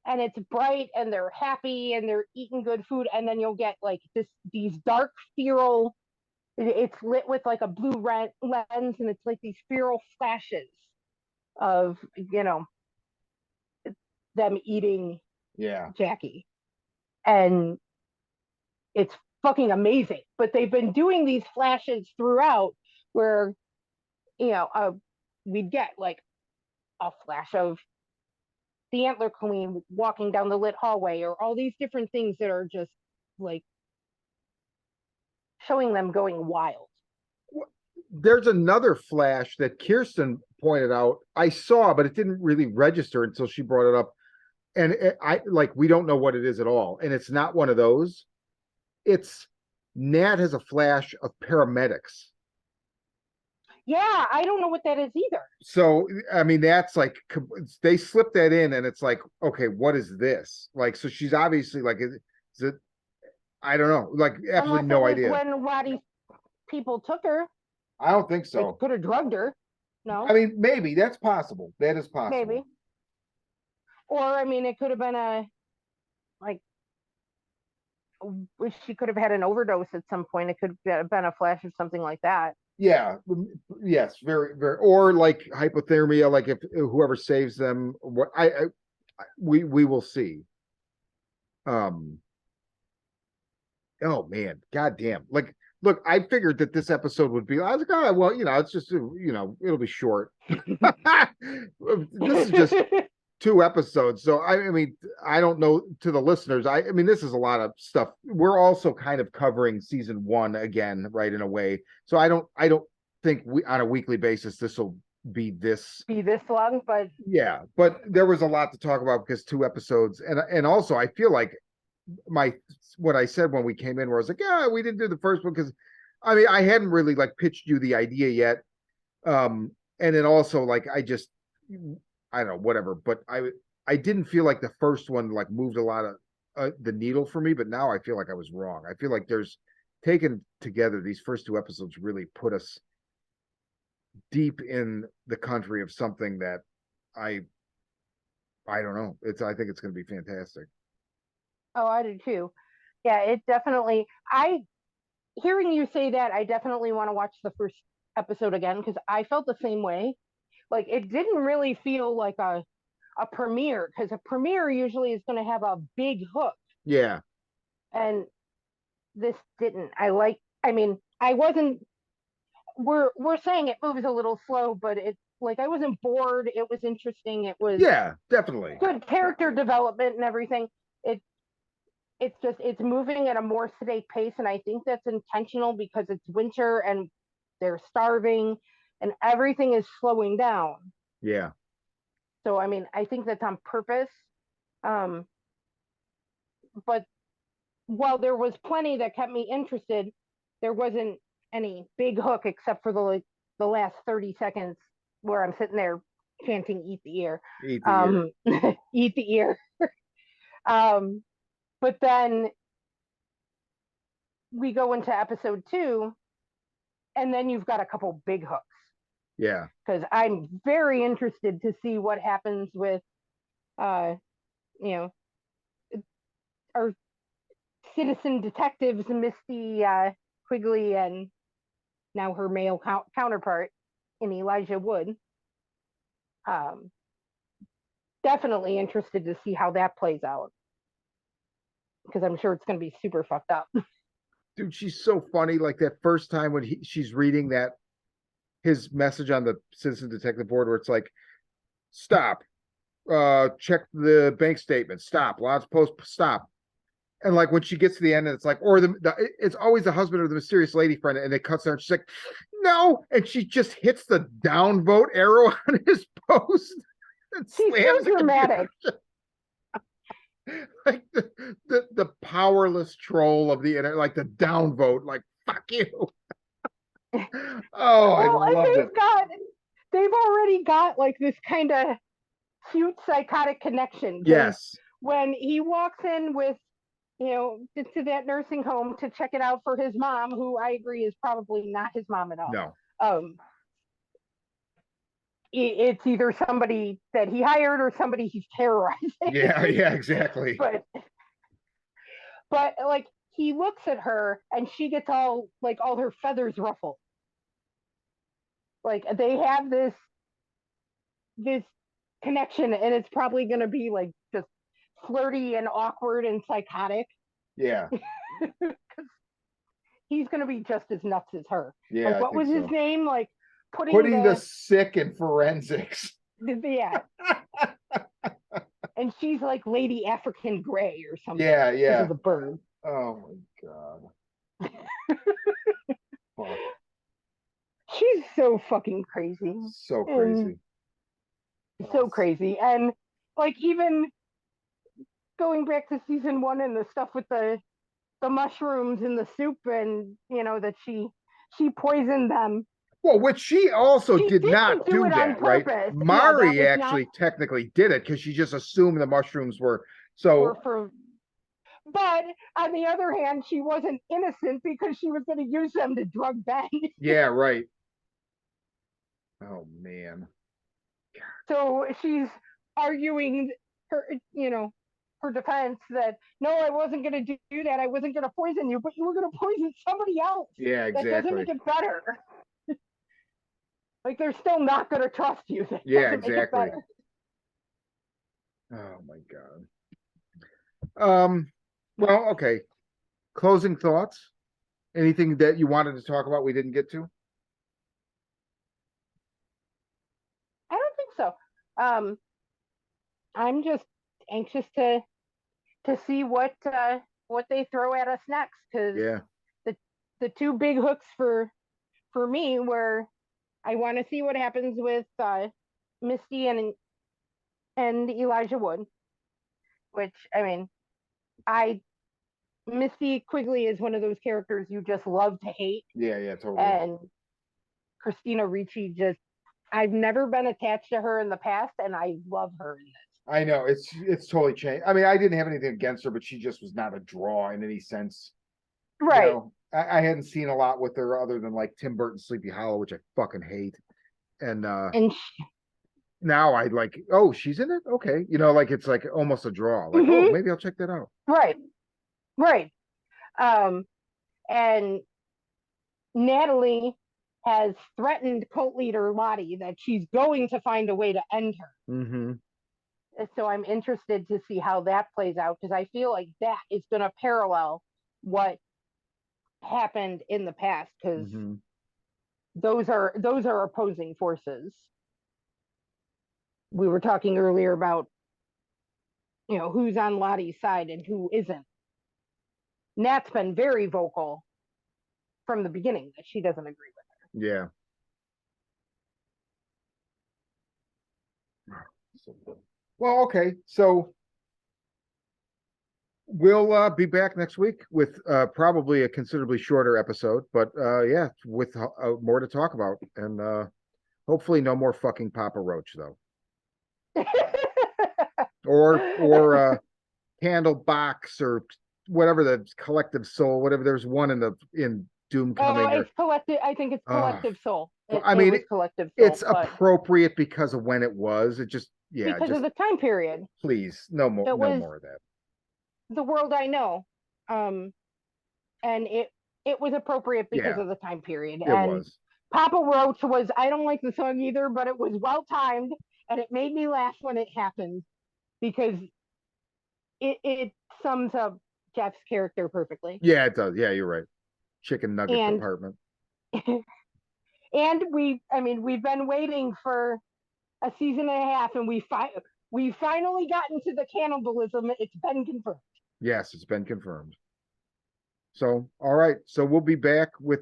and it's bright and they're happy and they're eating good food, and then you'll get like these dark feral, it's lit with like a blue lens, and it's like these feral flashes of them eating Yeah. Jackie, and it's fucking amazing. But they've been doing these flashes throughout where we'd get like a flash of the antler queen walking down the lit hallway, or all these different things that are just like showing them going wild. There's another flash that Kirsten pointed out. I saw, but it didn't really register until she brought it up. And we don't know what it is at all. And it's not one of those. It's Nat has a flash of paramedics. Yeah, I don't know what that is either. So, I mean, that's like, they slip that in and it's like, okay, what is this? Like, so she's obviously like, is it, I don't know, like, absolutely no idea. When Roddy's people took her. I don't think so. They could have drugged her. No. I mean, maybe that's possible. That is possible. Maybe. Or, I mean, it could have been she could have had an overdose at some point. It could have been a flash of something like that. Yeah. Yes. Very, very. Or like hypothermia, like if whoever saves them, what we will see. Oh man, goddamn. Like, look, I figured that this episode would be, I was like, oh, well, it's just, it'll be short. This is just 2 episodes. So, I mean, I don't know, to the listeners, I mean, this is a lot of stuff. We're also kind of covering season 1 again, right, in a way. So I don't think on a weekly basis, this will be this long, but yeah, but there was a lot to talk about because 2 episodes. And also I feel like what I said when we came in, where I was like, yeah, we didn't do the first one because I mean, I hadn't really like pitched you the idea yet. And then also like, I don't know, whatever, but I didn't feel like the first one like moved a lot of the needle for me, but now I feel like I was wrong. I feel like taken together, these first 2 episodes really put us deep in the country of something that I don't know. I think it's going to be fantastic. Oh, I do too. Yeah, it definitely. Hearing you say that, I definitely want to watch the first episode again because I felt the same way. Like, it didn't really feel like a premiere, because a premiere usually is going to have a big hook. Yeah. And this didn't. I mean, I wasn't. We're saying it moves a little slow, but it's like I wasn't bored. It was interesting. It was definitely good character development and everything. It's moving at a more sedate pace, and I think that's intentional because it's winter and they're starving and everything is slowing down. Yeah. So I mean, I think that's on purpose. But while there was plenty that kept me interested, there wasn't any big hook except for the last 30 seconds where I'm sitting there chanting "Eat the ear." Eat the ear. Eat the ear. But then we go into episode 2, and then you've got a couple big hooks. Yeah. Because I'm very interested to see what happens with, our citizen detectives, Misty, Quigley, and now her male counterpart in Elijah Wood. Definitely interested to see how that plays out, because I'm sure it's going to be super fucked up. Dude, she's so funny. Like that first time when she's reading his message on the citizen detective board, where it's like, stop, check the bank statement, stop, lots post, stop. And like when she gets to the end, and it's like, or it's always the husband of the mysterious lady friend, and it cuts her, and she's like, no, and she just hits the downvote arrow on his post. And she's so dramatic. Like the powerless troll of the internet, like the downvote, like fuck you. Oh, I love it. They've already got like this kind of cute psychotic connection. Yes. When he walks in with, to that nursing home to check it out for his mom, who I agree is probably not his mom at all. No. it's either somebody that he hired or somebody he's terrorizing. Yeah, yeah, exactly. But like he looks at her and she gets all her feathers ruffled. Like they have this connection, and it's probably going to be like just flirty and awkward and psychotic. Yeah. He's going to be just as nuts as her. Yeah, like, what was his name? Like putting the sick in forensics. Yeah. And she's like Lady African Gray or something. Yeah, yeah. Of the bird. Oh my god. Fuck. She's so fucking crazy. So crazy. So crazy. And like even going back to season 1 and the stuff with the mushrooms in the soup, and that she poisoned them. Well, which she also did not do that, right? Mari actually technically did it because she just assumed the mushrooms were so. But on the other hand, she wasn't innocent because she was going to use them to drug Ben. Yeah, right. Oh man. So she's arguing her defense that no, I wasn't going to do that. I wasn't going to poison you, but you were going to poison somebody else. Yeah, exactly. That doesn't make it better. Like they're still not going to trust you. That yeah, exactly. Oh my god. Well, okay. Closing thoughts. Anything that you wanted to talk about we didn't get to? I don't think so. I'm just anxious to see what they throw at us next, because the two big hooks for me were I want to see what happens with Misty and Elijah Wood, which I mean, Misty Quigley is one of those characters you just love to hate. Yeah, totally. And Christina Ricci, I've never been attached to her in the past, and I love her in this. I know it's totally changed. I mean, I didn't have anything against her, but she just was not a draw in any sense. Right. I hadn't seen a lot with her other than like Tim Burton's Sleepy Hollow, which I fucking hate. And now I like, oh, she's in it? Okay. Like it's like almost a draw. Like, oh, maybe I'll check that out. Right. And Natalie has threatened cult leader Lottie that she's going to find a way to end her. Mm-hmm. So I'm interested to see how that plays out, because I feel like that is going to parallel what happened in the past, because those are opposing forces. We were talking earlier about who's on Lottie's side and who isn't. Nat's been very vocal from the beginning that she doesn't agree with her. Yeah. Well, okay. So we'll be back next week with probably a considerably shorter episode, but with more to talk about, and hopefully no more fucking Papa Roach though. or Candlebox or whatever the Collective Soul, whatever. There's one in Doom coming. It's Collective. I think it's Collective Soul. Collective Soul. It's appropriate because of when it was. It just because of the time period. Please, no more of that. The World I Know, and it was appropriate because of the time period. It was. Papa Roach was. I don't like the song either, but it was well timed, and it made me laugh when it happened, because it sums up Jeff's character perfectly. Yeah, it does. Yeah, you're right. Chicken nugget department. And we've been waiting for a season and a half, and we finally gotten to the cannibalism. It's been confirmed. Yes, it's been confirmed. So, all right. So we'll be back with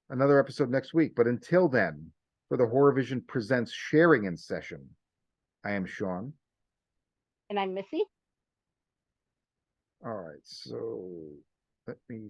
another episode next week. But until then, for the Horror Vision Presents Sharing in Session, I am Shawn. And I'm Missy. All right. So let me